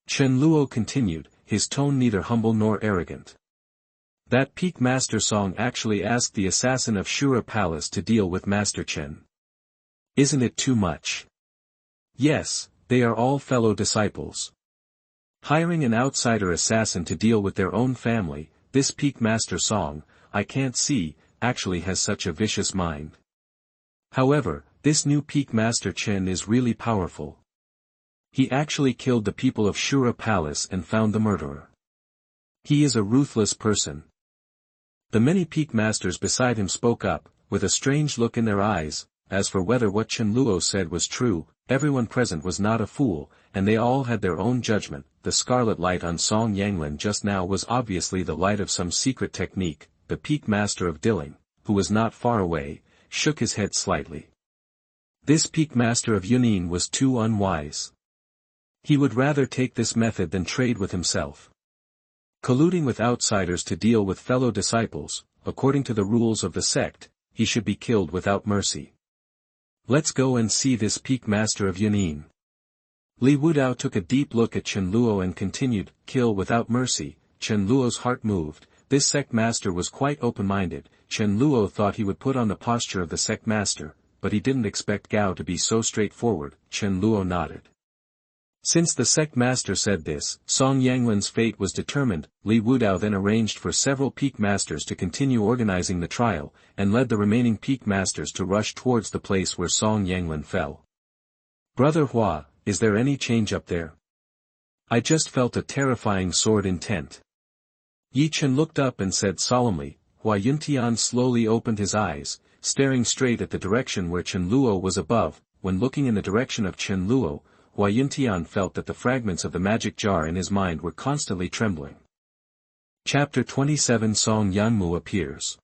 Chen Luo continued, his tone neither humble nor arrogant. That Peak Master Song actually asked the assassin of Shura Palace to deal with Master Chen. Isn't it too much? Yes, they are all fellow disciples. Hiring an outsider assassin to deal with their own family, this Peak Master Song, I can't see, actually has such a vicious mind. However, this new Peak Master Chen is really powerful. He actually killed the people of Shura Palace and found the murderer. He is a ruthless person. The many peak masters beside him spoke up, with a strange look in their eyes. As for whether what Chen Luo said was true, everyone present was not a fool, and they all had their own judgment. The scarlet light on Song Yanglin just now was obviously the light of some secret technique. The peak master of Dilling, who was not far away, shook his head slightly. This peak master of Yunnan was too unwise. He would rather take this method than trade with himself. Colluding with outsiders to deal with fellow disciples, according to the rules of the sect, he should be killed without mercy. Let's go and see this peak master of Yunnan. Li Wudao took a deep look at Chen Luo and continued, kill without mercy. Chen Luo's heart moved. This sect master was quite open-minded. Chen Luo thought he would put on the posture of the sect master, but he didn't expect Gao to be so straightforward. Chen Luo nodded. Since the sect master said this, Song Yanglin's fate was determined. Li Wudao then arranged for several peak masters to continue organizing the trial, and led the remaining peak masters to rush towards the place where Song Yanglin fell. Brother Hua, is there any change up there? I just felt a terrifying sword intent. Yi Chen looked up and said solemnly. Hua Yuntian slowly opened his eyes, staring straight at the direction where Chen Luo was above. When looking in the direction of Chen Luo, Hua Yuntian felt that the fragments of the magic jar in his mind were constantly trembling. Chapter 27 Song Yangmu appears.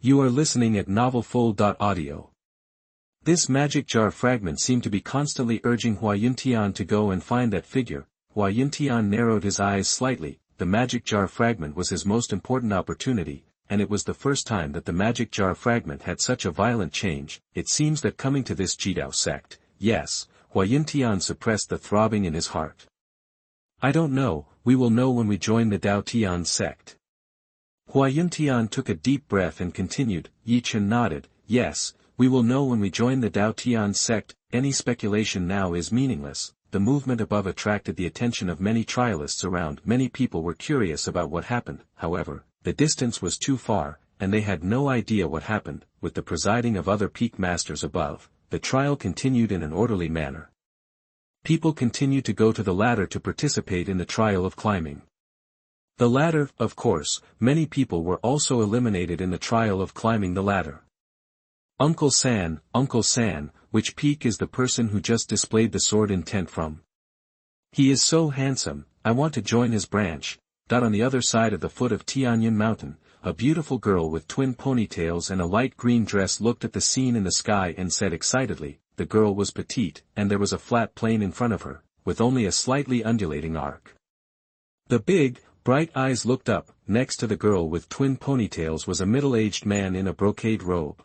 You are listening at novelfull.audio. This magic jar fragment seemed to be constantly urging Hua Yuntian to go and find that figure. Hua Yuntian narrowed his eyes slightly. The magic jar fragment was his most important opportunity. and it was the first time that the magic jar fragment had such a violent change. It seems that coming to this Jidao sect, yes, Huayintian suppressed the throbbing in his heart. I don't know, we will know when we join the Daotian sect. Huayintian took a deep breath and continued. Yi Chen nodded. Yes, we will know when we join the Daotian sect. Any speculation now is meaningless. The movement above attracted the attention of many trialists around. Many people were curious about what happened. However, the distance was too far, and they had no idea what happened. With the presiding of other peak masters above, the trial continued in an orderly manner. People continued to go to the ladder to participate in the trial of climbing. The ladder, of course, many people were also eliminated in the trial of climbing the ladder. Uncle San, which peak is the person who just displayed the sword intent from? He is so handsome, I want to join his branch. On the other side of the foot of Tianyan Mountain, a beautiful girl with twin ponytails and a light green dress looked at the scene in the sky and said excitedly. The girl was petite, and there was a flat plane in front of her, with only a slightly undulating arc. The big, bright eyes looked up. Next to the girl with twin ponytails was a middle-aged man in a brocade robe.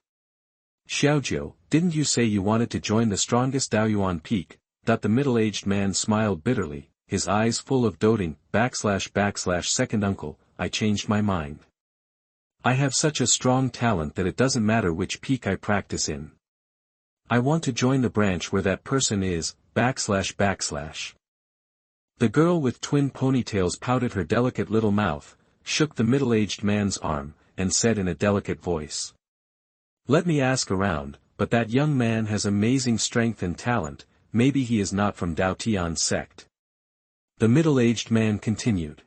Xiaojiu, didn't you say you wanted to join the strongest Daoyuan peak? The middle-aged man smiled bitterly, his eyes full of doting. Second uncle, I changed my mind. I have such a strong talent that it doesn't matter which peak I practice in. I want to join the branch where that person is. The girl with twin ponytails pouted her delicate little mouth, shook the middle-aged man's arm, and said in a delicate voice. Let me ask around, but that young man has amazing strength and talent. Maybe he is not from Daotian sect. The middle-aged man continued.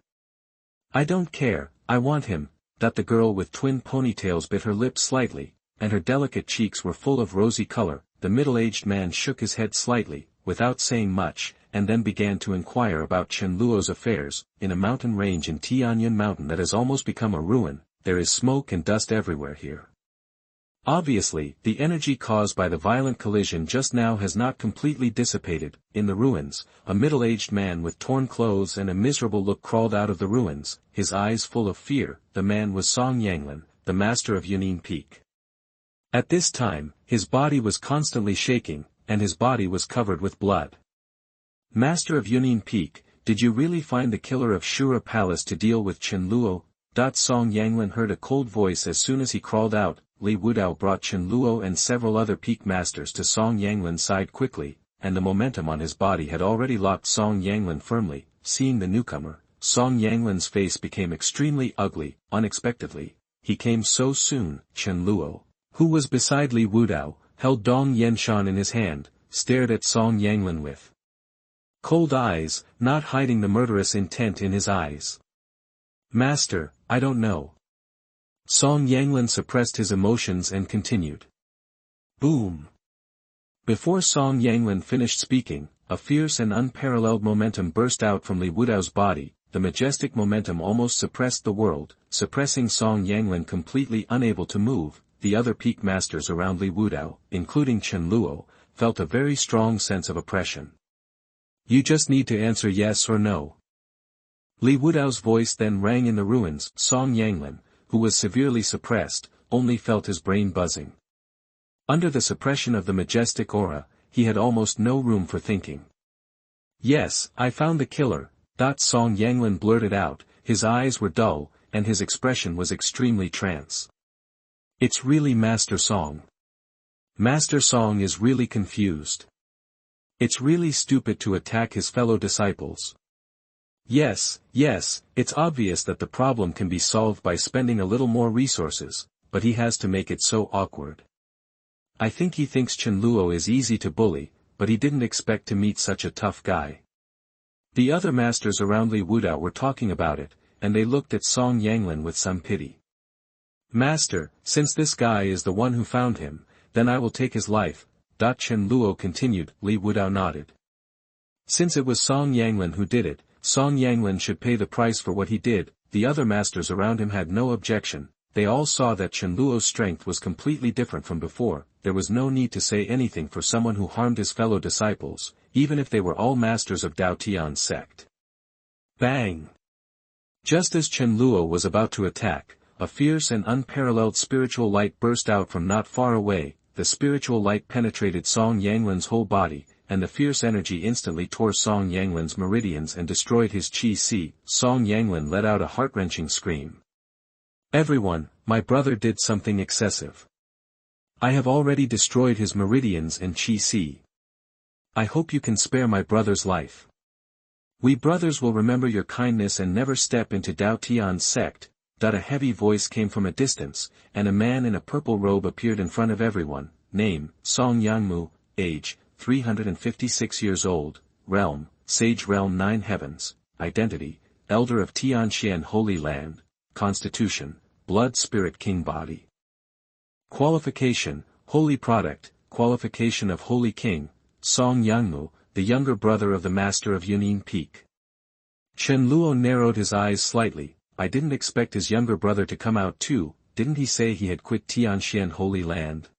I don't care, I want him. The girl with twin ponytails bit her lips slightly, and her delicate cheeks were full of rosy color. The middle-aged man shook his head slightly, without saying much, and then began to inquire about Chen Luo's affairs. In a mountain range in Tianyan Mountain that has almost become a ruin, there is smoke and dust everywhere here. Obviously, the energy caused by the violent collision just now has not completely dissipated. In the ruins, a middle-aged man with torn clothes and a miserable look crawled out of the ruins, his eyes full of fear. The man was Song Yanglin, the master of Yunin Peak. At this time, his body was constantly shaking, and his body was covered with blood. Master of Yunin Peak, did you really find the killer of Shura Palace to deal with Chen Luo? Song Yanglin heard a cold voice as soon as he crawled out. Li Wudao brought Chen Luo and several other peak masters to Song Yanglin's side quickly, and the momentum on his body had already locked Song Yanglin firmly. Seeing the newcomer, Song Yanglin's face became extremely ugly. Unexpectedly, he came so soon. Chen Luo, who was beside Li Wudao, held Dong Yenshan in his hand, stared at Song Yanglin with cold eyes, not hiding the murderous intent in his eyes. Master, I don't know. Song Yanglin suppressed his emotions and continued. Boom! Before Song Yanglin finished speaking, a fierce and unparalleled momentum burst out from Li Wudao's body. The majestic momentum almost suppressed the world, suppressing Song Yanglin completely unable to move. The other peak masters around Li Wudao, including Chen Luo, felt a very strong sense of oppression. You just need to answer yes or no. Li Wudao's voice then rang in the ruins. Song Yanglin, who was severely suppressed, only felt his brain buzzing. Under the suppression of the majestic aura, he had almost no room for thinking. Yes, I found the killer. Song Yanglin blurted out, his eyes were dull, and his expression was extremely trance. It's really Master Song. Master Song is really confused. It's really stupid to attack his fellow disciples. Yes, it's obvious that the problem can be solved by spending a little more resources, but he has to make it so awkward. I think he thinks Chen Luo is easy to bully, but he didn't expect to meet such a tough guy. The other masters around Li Wudao were talking about it, and they looked at Song Yanglin with some pity. Master, since this guy is the one who found him, then I will take his life. Chen Luo continued. Li Wudao nodded. Since it was Song Yanglin who did it, Song Yanglin should pay the price for what he did. The other masters around him had no objection. They all saw that Chen Luo's strength was completely different from before. There was no need to say anything for someone who harmed his fellow disciples, even if they were all masters of Daotian sect. Bang! Just as Chen Luo was about to attack, a fierce and unparalleled spiritual light burst out from not far away. The spiritual light penetrated Song Yanglin's whole body, and the fierce energy instantly tore Song Yanglin's meridians and destroyed his qi. Song Yanglin let out a heart-wrenching scream. Everyone, my brother did something excessive. I have already destroyed his meridians and qi. I hope you can spare my brother's life. We brothers will remember your kindness and never step into Daotian's sect. A heavy voice came from a distance, and a man in a purple robe appeared in front of everyone. Name, Song Yangmu, age, 356 years old, realm, Sage Realm 9 Heavens, identity, Elder of Tianzhu Holy Land, constitution, Blood Spirit King Body. Qualification, Holy Product, qualification of Holy King, Song Yangmu, the younger brother of the Master of Yunnan Peak. Chen Luo narrowed his eyes slightly. I didn't expect his younger brother to come out too. Didn't he say he had quit Tianzhu Holy Land?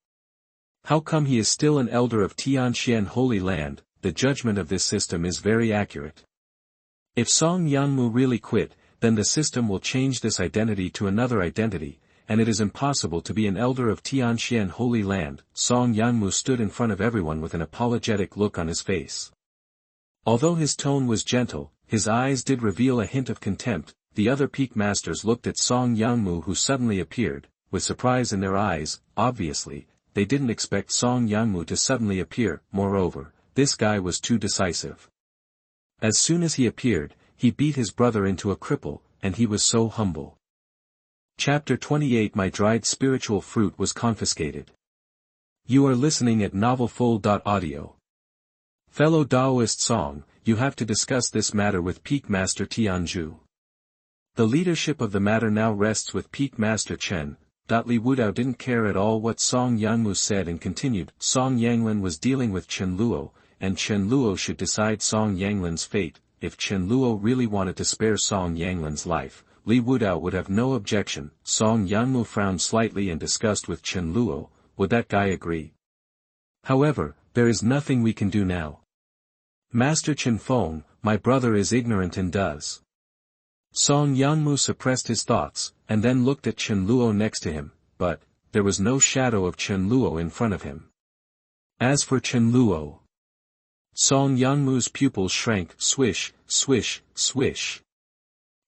How come he is still an elder of Tianzhu Holy Land? The judgment of this system is very accurate. If Song Yangmu really quit, then the system will change this identity to another identity, and it is impossible to be an elder of Tianzhu Holy Land. Song Yangmu stood in front of everyone with an apologetic look on his face. Although his tone was gentle, his eyes did reveal a hint of contempt. The other peak masters looked at Song Yangmu, who suddenly appeared, with surprise in their eyes. Obviously, they didn't expect Song Yangmu to suddenly appear. Moreover, this guy was too decisive. As soon as he appeared, he beat his brother into a cripple, and he was so humble. Chapter 28 My dried spiritual fruit was confiscated. You are listening at novelfull.audio. Fellow Daoist Song, you have to discuss this matter with Peak Master Tianzhu. The leadership of the matter now rests with Peak Master Chen. Li Wudao didn't care at all what Song Yangmu said and continued. Song Yanglin was dealing with Chen Luo, and Chen Luo should decide Song Yanglin's fate. If Chen Luo really wanted to spare Song Yanglin's life, Li Wudao would have no objection. Song Yangmu frowned slightly and discussed with Chen Luo. Would that guy agree? However, there is nothing we can do now. Master Chen Feng, my brother is ignorant and does. Song Yangmu suppressed his thoughts, and then looked at Chen Luo next to him, but there was no shadow of Chen Luo in front of him. As for Chen Luo, Song Yangmu's pupils shrank. Swish, swish, swish.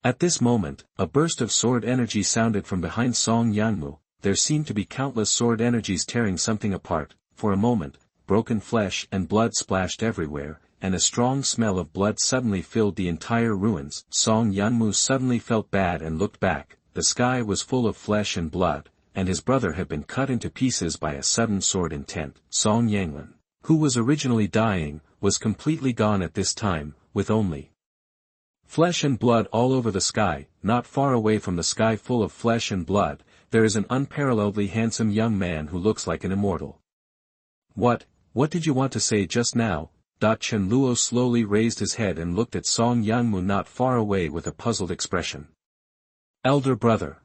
At this moment, a burst of sword energy sounded from behind Song Yangmu. There seemed to be countless sword energies tearing something apart. For a moment, broken flesh and blood splashed everywhere, and a strong smell of blood suddenly filled the entire ruins. Song Yangmu suddenly felt bad and looked back. The sky was full of flesh and blood, and his brother had been cut into pieces by a sudden sword intent. Song Yanglin, who was originally dying, was completely gone at this time, with only flesh and blood all over the sky. Not far away from the sky full of flesh and blood, there is an unparalleledly handsome young man who looks like an immortal. What did you want to say just now? Chen Luo slowly raised his head and looked at Song Yangmu not far away with a puzzled expression. Elder brother.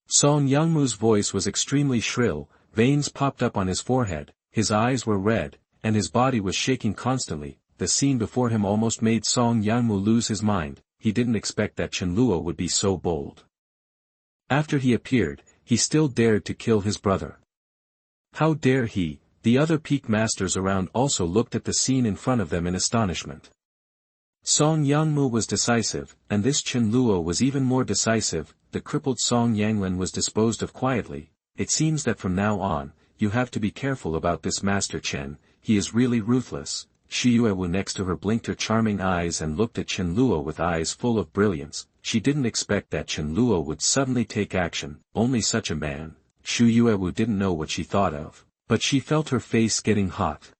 Song Yangmu's voice was extremely shrill, veins popped up on his forehead, his eyes were red, and his body was shaking constantly. The scene before him almost made Song Yangmu lose his mind. He didn't expect that Chen Luo would be so bold. After he appeared, he still dared to kill his brother. How dare he? The other peak masters around also looked at the scene in front of them in astonishment. Song Yangmu was decisive, and this Chen Luo was even more decisive. The crippled Song Yanglin was disposed of quietly. It seems that from now on, you have to be careful about this Master Chen. He is really ruthless. Shiyuewu next to her blinked her charming eyes and looked at Chen Luo with eyes full of brilliance. She didn't expect that Chen Luo would suddenly take action. Only such a man. Shiyuewu didn't know what she thought of, but she felt her face getting hot.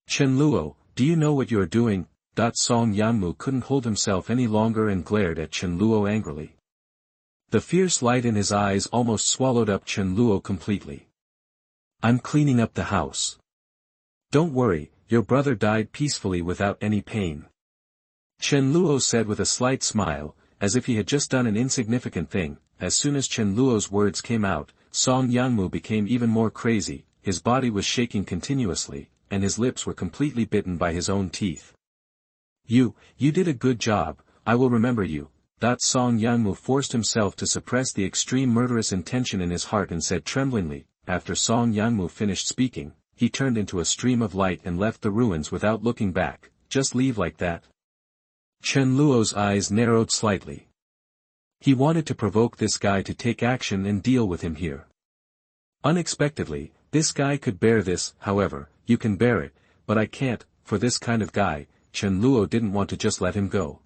Chen Luo, do you know what you are doing? Song Yangmu couldn't hold himself any longer and glared at Chen Luo angrily. The fierce light in his eyes almost swallowed up Chen Luo completely. I'm cleaning up the house. Don't worry, your brother died peacefully without any pain. Chen Luo said with a slight smile, as if he had just done an insignificant thing. As soon as Chen Luo's words came out, Song Yangmu became even more crazy. His body was shaking continuously, and his lips were completely bitten by his own teeth. You did a good job, I will remember you. Song Yangmu forced himself to suppress the extreme murderous intention in his heart and said tremblingly, after Song Yangmu finished speaking, he turned into a stream of light and left the ruins without looking back. Just leave like that? Chen Luo's eyes narrowed slightly. He wanted to provoke this guy to take action and deal with him here. Unexpectedly, this guy could bear this. However, you can bear it, but I can't. For this kind of guy, Chen Luo didn't want to just let him go.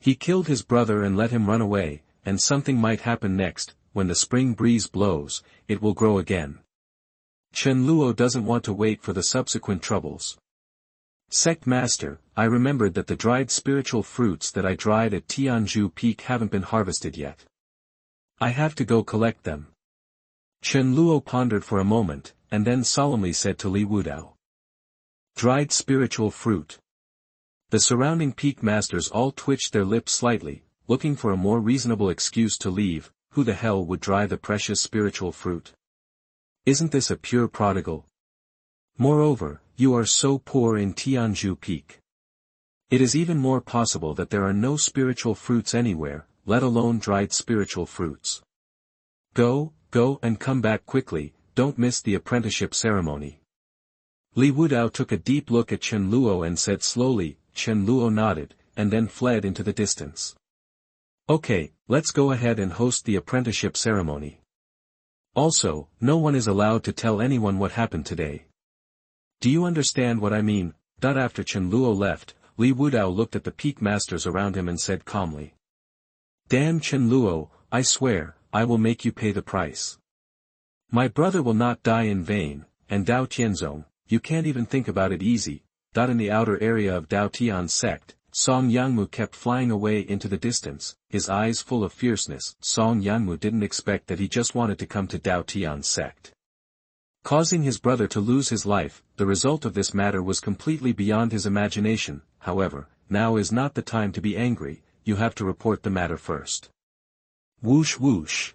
He killed his brother and let him run away, and something might happen next. When the spring breeze blows, it will grow again. Chen Luo doesn't want to wait for the subsequent troubles. Sect Master, I remembered that the dried spiritual fruits that I dried at Tianzhu Peak haven't been harvested yet. I have to go collect them. Chen Luo pondered for a moment, and then solemnly said to Li Wudao. Dried spiritual fruit. The surrounding peak masters all twitched their lips slightly, looking for a more reasonable excuse to leave. Who the hell would dry the precious spiritual fruit? Isn't this a pure prodigal? Moreover, you are so poor in Tianzhu Peak. It is even more possible that there are no spiritual fruits anywhere, let alone dried spiritual fruits. Go and come back quickly, don't miss the apprenticeship ceremony. Li Wudao took a deep look at Chen Luo and said slowly. Chen Luo nodded, and then fled into the distance. Okay, let's go ahead and host the apprenticeship ceremony. Also, no one is allowed to tell anyone what happened today. Do you understand what I mean? After Chen Luo left, Li Wudao looked at the peak masters around him and said calmly. Damn Chen Luo, I swear, I will make you pay the price. My brother will not die in vain, and Daotian, you can't even think about it easy. In the outer area of Daotian's sect, Song Yangmu kept flying away into the distance, his eyes full of fierceness. Song Yangmu didn't expect that he just wanted to come to Daotian's sect. Causing his brother to lose his life, the result of this matter was completely beyond his imagination. However, now is not the time to be angry, you have to report the matter first. Whoosh whoosh.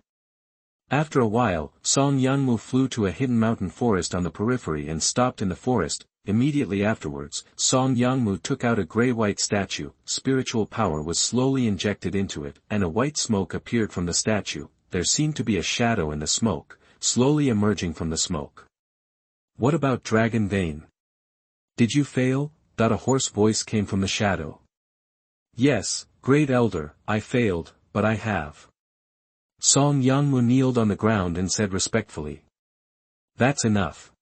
After a while, Song Yangmu flew to a hidden mountain forest on the periphery and stopped in the forest. Immediately afterwards, Song Yangmu took out a gray-white statue. Spiritual power was slowly injected into it, and a white smoke appeared from the statue. There seemed to be a shadow in the smoke, slowly emerging from the smoke. What about Dragon Vein? Did you fail? A hoarse voice came from the shadow. Yes, Great Elder, I failed, but I have. Song Yangmu kneeled on the ground and said respectfully. That's enough.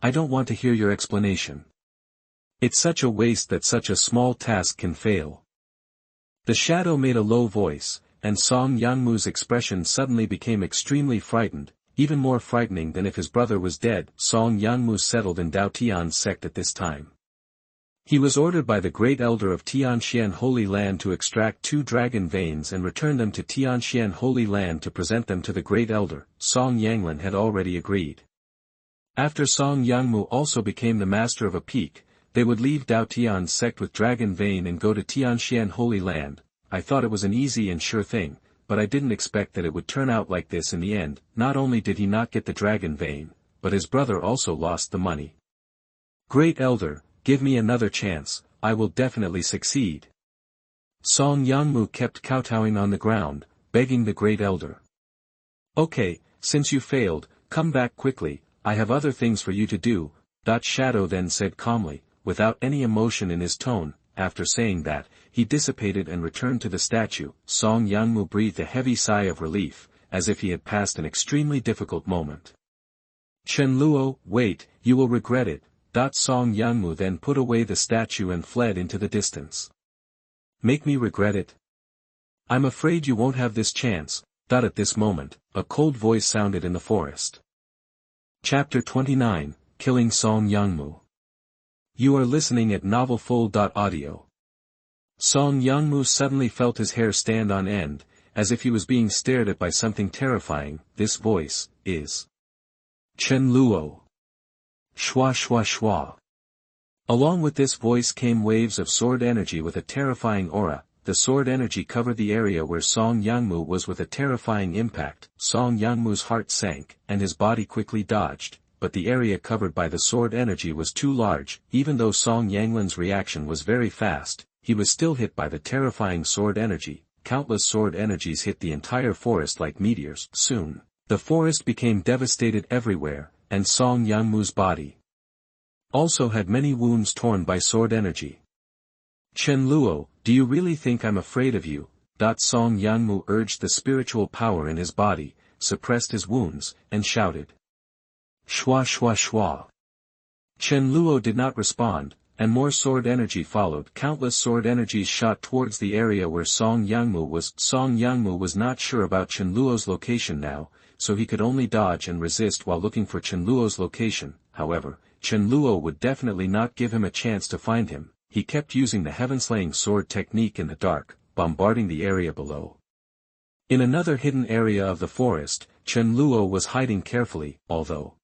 I don't want to hear your explanation. It's such a waste that such a small task can fail. The shadow made a low voice, and Song Yangmu's expression suddenly became extremely frightened, even more frightening than if his brother was dead. Song Yangmu settled in Daotian's sect at this time. He was ordered by the Great Elder of Tianxian Holy Land to extract 2 dragon veins and return them to Tianxian Holy Land to present them to the Great Elder. Song Yanglin had already agreed. After Song Yangmu also became the master of a peak, they would leave Daotian's sect with Dragon Vein and go to Tianxian Holy Land. I thought it was an easy and sure thing, but I didn't expect that it would turn out like this in the end. Not only did he not get the Dragon Vein, but his brother also lost the money. Great Elder, give me another chance, I will definitely succeed. Song Yangmu kept kowtowing on the ground, begging the Great Elder. Okay, since you failed, come back quickly. I have other things for you to do. Shadow then said calmly, without any emotion in his tone. After saying that, he dissipated and returned to the statue. Song Yangmu breathed a heavy sigh of relief, as if he had passed an extremely difficult moment. Chen Luo, wait, you will regret it. Song Yangmu then put away the statue and fled into the distance. Make me regret it? I'm afraid you won't have this chance. At this moment, a cold voice sounded in the forest. Chapter 29, Killing Song Yangmu. You are listening at novelfull.audio. Song Yangmu suddenly felt his hair stand on end, as if he was being stared at by something terrifying. This voice is Chen Luo. Shwa shwa shwa. Along with this voice came waves of sword energy with a terrifying aura. The sword energy covered the area where Song Yangmu was with a terrifying impact. Song Yangmu's heart sank, and his body quickly dodged, but the area covered by the sword energy was too large. Even though Song Yanglin's reaction was very fast, he was still hit by the terrifying sword energy. countless sword energies hit the entire forest like meteors. Soon, the forest became devastated everywhere, and Song Yangmu's body also had many wounds torn by sword energy. Chen Luo, do you really think I'm afraid of you? Song Yangmu urged the spiritual power in his body, suppressed his wounds, and shouted. Shua shua shua. Chen Luo did not respond, and more sword energy followed. Countless sword energies shot towards the area where Song Yangmu was. Song Yangmu was not sure about Chen Luo's location now, so he could only dodge and resist while looking for Chen Luo's location. However, Chen Luo would definitely not give him a chance to find him. He kept using the heaven-slaying sword technique in the dark, bombarding the area below. In another hidden area of the forest, Chen Luo was hiding carefully. Although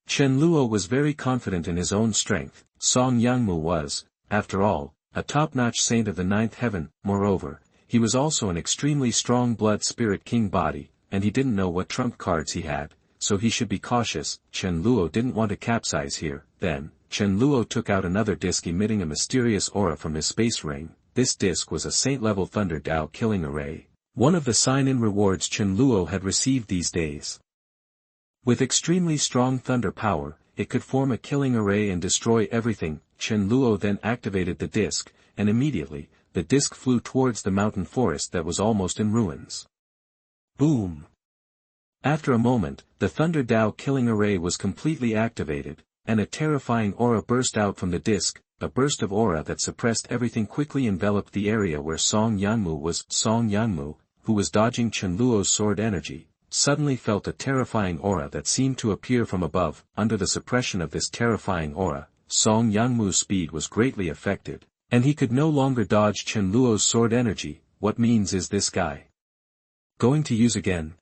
Chen Luo was very confident in his own strength, Song Yangmu was, after all, a top-notch saint of the ninth heaven. Moreover, he was also an extremely strong blood spirit king body, and he didn't know what trump cards he had, so he should be cautious. Chen Luo didn't want to capsize here. Then, Chen Luo took out another disc emitting a mysterious aura from his space ring. This disc was a saint-level Thunder Dao killing array, one of the sign-in rewards Chen Luo had received these days. With extremely strong thunder power, it could form a killing array and destroy everything. Chen Luo then activated the disc, and immediately, the disc flew towards the mountain forest that was almost in ruins. Boom! After a moment, the Thunder Dao killing array was completely activated, and a terrifying aura burst out from the disc. A burst of aura that suppressed everything quickly enveloped the area where Song Yangmu was. Song Yangmu, who was dodging Chen Luo's sword energy, suddenly felt a terrifying aura that seemed to appear from above. Under the suppression of this terrifying aura, Song Yangmu's speed was greatly affected, and he could no longer dodge Chen Luo's sword energy. What means is this guy going to use again?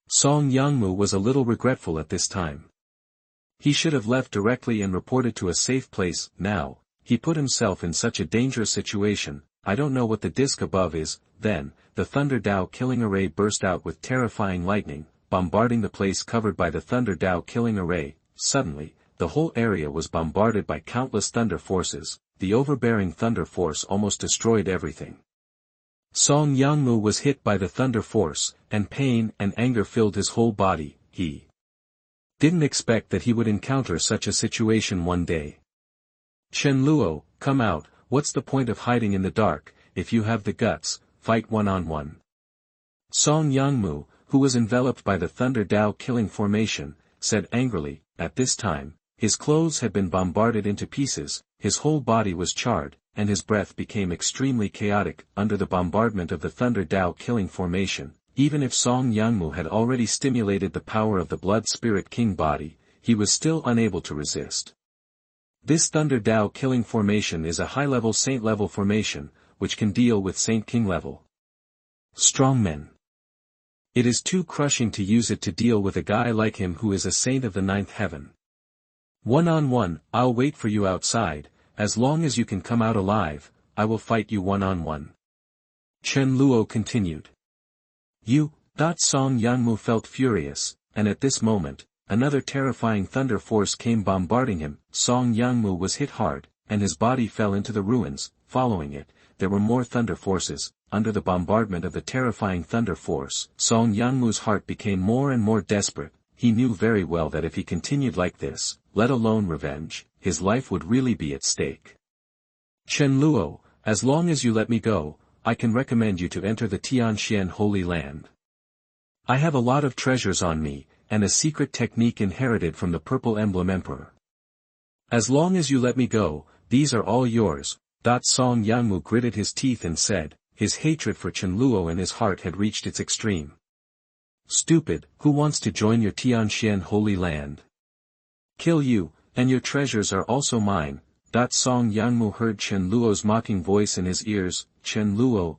Song Yangmu was a little regretful at this time. He should have left directly and reported to a safe place. Now, he put himself in such a dangerous situation. I don't know what the disc above is. Then, the Thunder Dao killing array burst out with terrifying lightning, bombarding the place covered by the Thunder Dao killing array. Suddenly, the whole area was bombarded by countless thunder forces. The overbearing thunder force almost destroyed everything. Song Yangmu was hit by the thunder force, and pain and anger filled his whole body. He didn't expect that he would encounter such a situation one day. Chen Luo, come out. What's the point of hiding in the dark? If you have the guts, fight one-on-one. Song Yangmu, who was enveloped by the Thunder Dao killing formation, said angrily. At this time, his clothes had been bombarded into pieces, his whole body was charred, and his breath became extremely chaotic under the bombardment of the Thunder Dao killing formation. Even if Song Yangmu had already stimulated the power of the blood spirit king body, he was still unable to resist. This Thunder Dao killing formation is a high-level saint-level formation, which can deal with saint-king level strongmen. It is too crushing to use it to deal with a guy like him who is a saint of the ninth heaven. One-on-one, I'll wait for you outside. As long as you can come out alive, I will fight you one-on-one. Chen Luo continued. Song Yangmu felt furious, and at this moment, another terrifying thunder force came bombarding him. Song Yangmu was hit hard, and his body fell into the ruins. Following it, there were more thunder forces. Under the bombardment of the terrifying thunder force, Song Yangmu's heart became more and more desperate. He knew very well that if he continued like this, let alone revenge, his life would really be at stake. Chen Luo, as long as you let me go, I can recommend you to enter the Tianzhu Holy Land. I have a lot of treasures on me, and a secret technique inherited from the Purple Emblem Emperor. As long as you let me go, these are all yours. Song Yangmu gritted his teeth and said, his hatred for Chen Luo in his heart had reached its extreme. Stupid, who wants to join your Tianzhu Holy Land? Kill you, and your treasures are also mine. Song Yangmu heard Chen Luo's mocking voice in his ears. Chen Luo,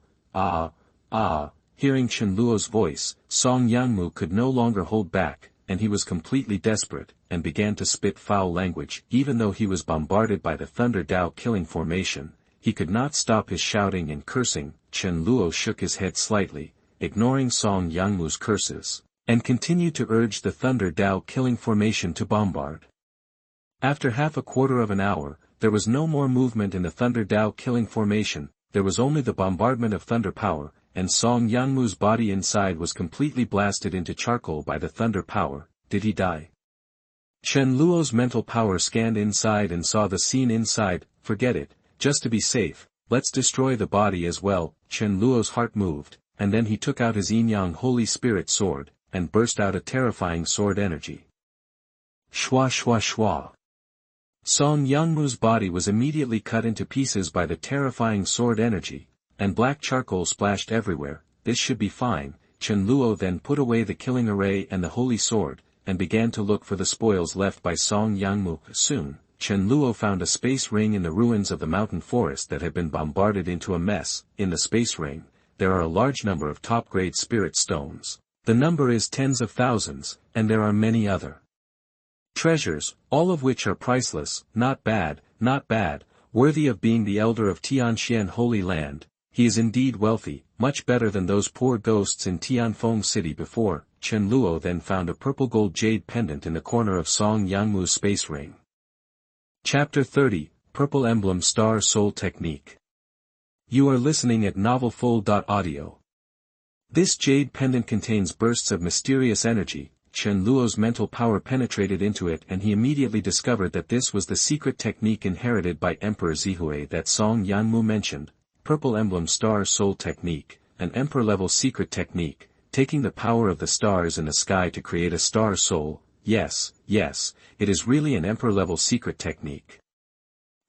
Hearing Chen Luo's voice, Song Yangmu could no longer hold back, and he was completely desperate, and began to spit foul language. Even though he was bombarded by the Thunder Dao killing formation, he could not stop his shouting and cursing. Chen Luo shook his head slightly, ignoring Song Yangmu's curses, and continued to urge the Thunder Dao killing formation to bombard. After half a quarter of an hour, there was no more movement in the Thunder Dao killing formation. there was only the bombardment of thunder power, and Song Yangmu's body inside was completely blasted into charcoal by the thunder power. Did he die? Chen Luo's mental power scanned inside and saw the scene inside. Forget it, just to be safe, let's destroy the body as well. Chen Luo's heart moved, and then he took out his Yin-Yang Holy Spirit sword, and burst out a terrifying sword energy. Shwa shwa shwa. Song Yangmu's body was immediately cut into pieces by the terrifying sword energy, and black charcoal splashed everywhere. This should be fine. Chen Luo then put away the killing array and the holy sword, and began to look for the spoils left by Song Yangmu. Soon, Chen Luo found a space ring in the ruins of the mountain forest that had been bombarded into a mess. In the space ring, there are a large number of top-grade spirit stones. The number is tens of thousands, and there are many other treasures, all of which are priceless. Not bad, worthy of being the elder of Tianxian Holy Land. He is indeed wealthy, much better than those poor ghosts in Tianfeng City before. Chen Luo then found a purple gold jade pendant in the corner of Song Yangmu's space ring. Chapter 30, Purple Emblem Star Soul Technique. You are listening at novelfull.audio. This jade pendant contains bursts of mysterious energy. Chen Luo's mental power penetrated into it and he immediately discovered that this was the secret technique inherited by Emperor Zihui that Song Yangmu mentioned. Purple Emblem Star Soul Technique, an Emperor-level secret technique, taking the power of the stars in the sky to create a star soul. Yes, it is really an Emperor-level secret technique.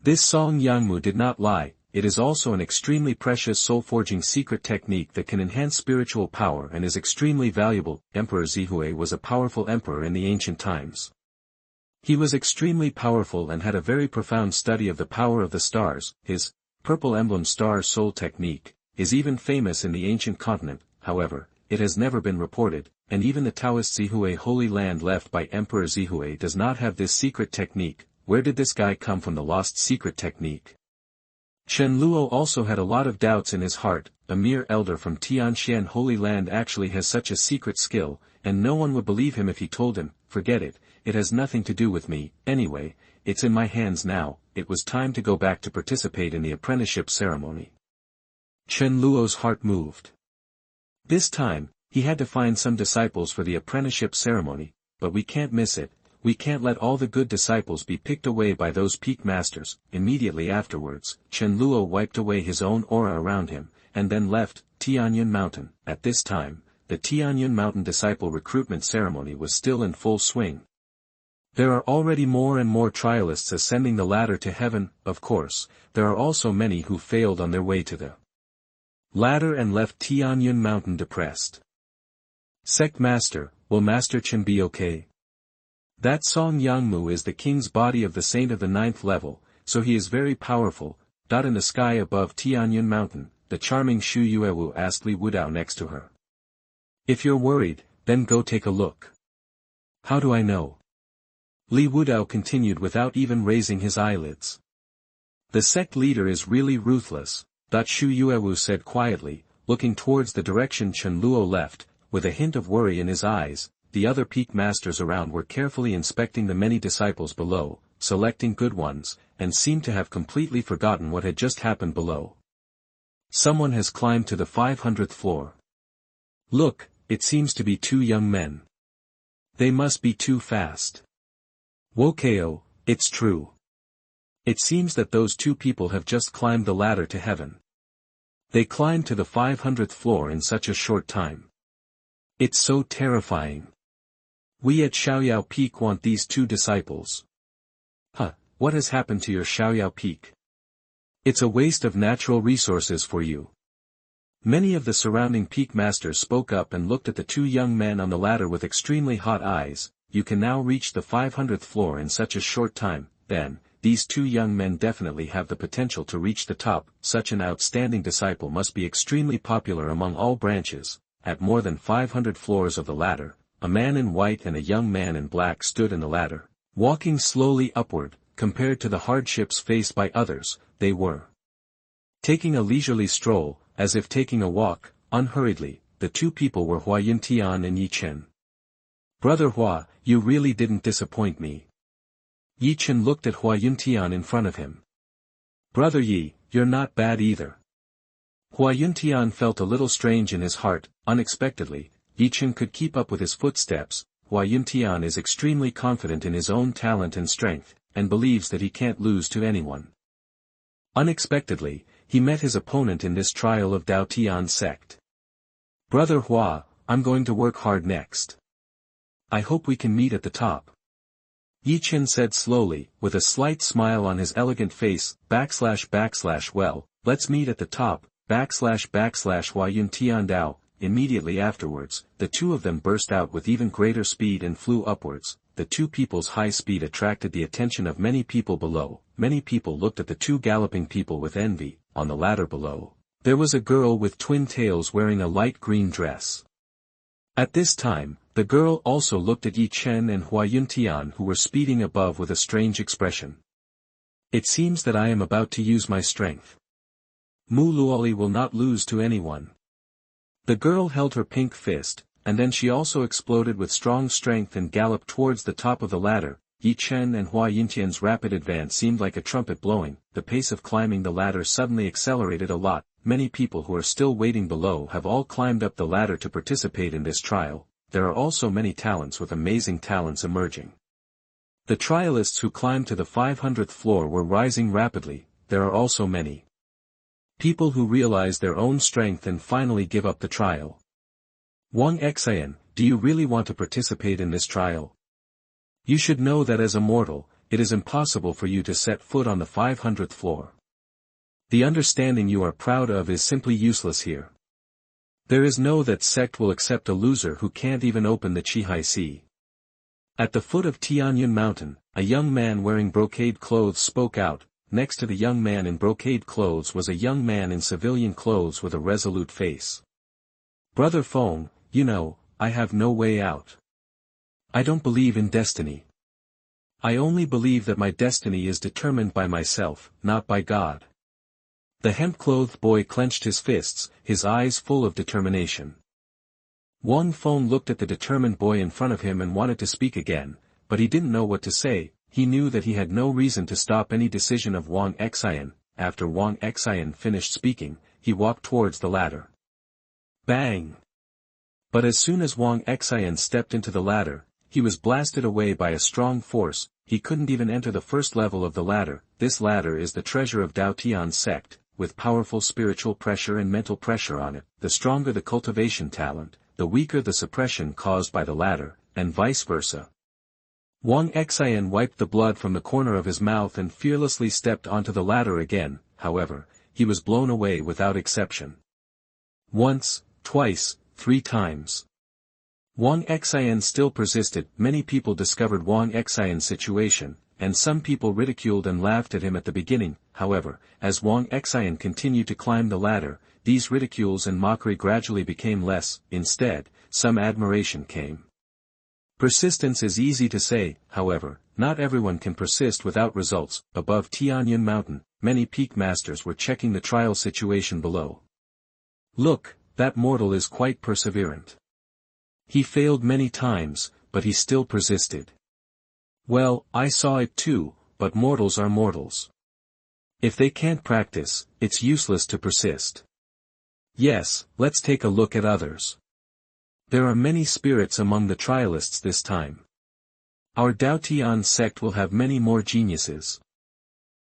This Song Yangmu did not lie. It is also an extremely precious soul-forging secret technique that can enhance spiritual power and is extremely valuable. Emperor Zihui was a powerful emperor in the ancient times. He was extremely powerful and had a very profound study of the power of the stars. His Purple Emblem Star Soul Technique is even famous in the ancient continent. However, it has never been reported, and even the Taoist Zihui Holy Land left by Emperor Zihui does not have this secret technique. Where did this guy come from, the lost secret technique? Chen Luo also had a lot of doubts in his heart. A mere elder from Tianxian Holy Land actually has such a secret skill, and no one would believe him if he told him. Forget it, it has nothing to do with me. Anyway, it's in my hands now. It was time to go back to participate in the apprenticeship ceremony. Chen Luo's heart moved. This time, he had to find some disciples for the apprenticeship ceremony, but we can't miss it. We can't let all the good disciples be picked away by those peak masters. Immediately afterwards, Chen Luo wiped away his own aura around him, and then left Tianyun Mountain. At this time, the Tianyun Mountain disciple recruitment ceremony was still in full swing. There are already more and more trialists ascending the ladder to heaven. Of course, there are also many who failed on their way to the ladder and left Tianyun Mountain depressed. Sect Master, will Master Chen be okay? That Song Yangmu is the king's body of the saint of the 9th level, so he is very powerful. In the sky above Tianyun Mountain, the charming Xu Yuewu asked Li Wudao next to her. If you're worried, then go take a look. How do I know? Li Wudao continued without even raising his eyelids. The sect leader is really ruthless, Xu Yuewu said quietly, looking towards the direction Chen Luo left, with a hint of worry in his eyes. The other peak masters around were carefully inspecting the many disciples below, selecting good ones, and seemed to have completely forgotten what had just happened below. Someone has climbed to the 500th floor. Look, it seems to be 2 young men. They must be too fast. Wokeo, it's true. It seems that those 2 people have just climbed the ladder to heaven. They climbed to the 500th floor in such a short time. It's so terrifying. We at Xiaoyao Peak want these 2 disciples. What has happened to your Xiaoyao Peak? It's a waste of natural resources for you. Many of the surrounding peak masters spoke up and looked at the 2 young men on the ladder with extremely hot eyes. You can now reach the 500th floor in such a short time. Then, these 2 young men definitely have the potential to reach the top. Such an outstanding disciple must be extremely popular among all branches. At more than 500 floors of the ladder, a man in white and a young man in black stood in the ladder, walking slowly upward. Compared to the hardships faced by others, they were taking a leisurely stroll, as if taking a walk, unhurriedly. The 2 people were Hua Yuntian and Yi Chen. Brother Hua, you really didn't disappoint me. Yi Chen looked at Hua Yuntian in front of him. Brother Yi, you're not bad either. Huayuntian felt a little strange in his heart. Unexpectedly, Yichen could keep up with his footsteps. Huayuntian is extremely confident in his own talent and strength, and believes that he can't lose to anyone. Unexpectedly, he met his opponent in this trial of Daotian sect. "Brother Hua, I'm going to work hard next. I hope we can meet at the top." Yichen said slowly, with a slight smile on his elegant face, / well, let's meet at the top, / Huayuntian Dao. Immediately afterwards, the two of them burst out with even greater speed and flew upwards. The two people's high speed attracted the attention of many people below. Many people looked at the two galloping people with envy. On the ladder below, there was a girl with twin tails wearing a light green dress. At this time, the girl also looked at Yi Chen and Huayuntian, who were speeding above with a strange expression. "It seems that I am about to use my strength. Mu Luoli will not lose to anyone." The girl held her pink fist, and then she also exploded with strong strength and galloped towards the top of the ladder. Yi Chen and Huayuntian's rapid advance seemed like a trumpet blowing. The pace of climbing the ladder suddenly accelerated a lot. Many people who are still waiting below have all climbed up the ladder to participate in this trial. There are also many talents with amazing talents emerging. The trialists who climbed to the 500th floor were rising rapidly. There are also many people who realize their own strength and finally give up the trial. "Wang Xian, do you really want to participate in this trial? You should know that as a mortal, it is impossible for you to set foot on the 500th floor. The understanding you are proud of is simply useless here. There is no that sect will accept a loser who can't even open the Qihai Sea." At the foot of Tianyun Mountain, a young man wearing brocade clothes spoke out. Next to the young man in brocade clothes was a young man in civilian clothes with a resolute face. "Brother Feng, you know, I have no way out. I don't believe in destiny. I only believe that my destiny is determined by myself, not by God." The hemp-clothed boy clenched his fists, his eyes full of determination. Wang Feng looked at the determined boy in front of him and wanted to speak again, but he didn't know what to say. He knew that he had no reason to stop any decision of Wang Xian. After Wang Xian finished speaking, he walked towards the ladder. Bang! But as soon as Wang Xian stepped into the ladder, he was blasted away by a strong force. He couldn't even enter the first level of the ladder. This ladder is the treasure of Daotian sect, with powerful spiritual pressure and mental pressure on it. The stronger the cultivation talent, the weaker the suppression caused by the ladder, and vice versa. Wang Xian wiped the blood from the corner of his mouth and fearlessly stepped onto the ladder again. However, he was blown away without exception. Once, twice, 3 times. Wang Xian still persisted. Many people discovered Wang Xian's situation, and some people ridiculed and laughed at him at the beginning. However, as Wang Xian continued to climb the ladder, these ridicules and mockery gradually became less. Instead, some admiration came. Persistence is easy to say, however, not everyone can persist without results. Above Tianyun Mountain, many peak masters were checking the trial situation below. "Look, that mortal is quite perseverant. He failed many times, but he still persisted." "Well, I saw it too, but mortals are mortals. If they can't practice, it's useless to persist." "Yes, let's take a look at others. There are many spirits among the trialists this time. Our Daotian sect will have many more geniuses."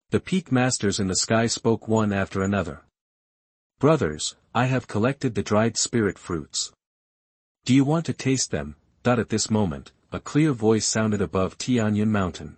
The peak masters in the sky spoke one after another. "Brothers, I have collected the dried spirit fruits. Do you want to taste them?" At this moment, a clear voice sounded above Tianyun Mountain.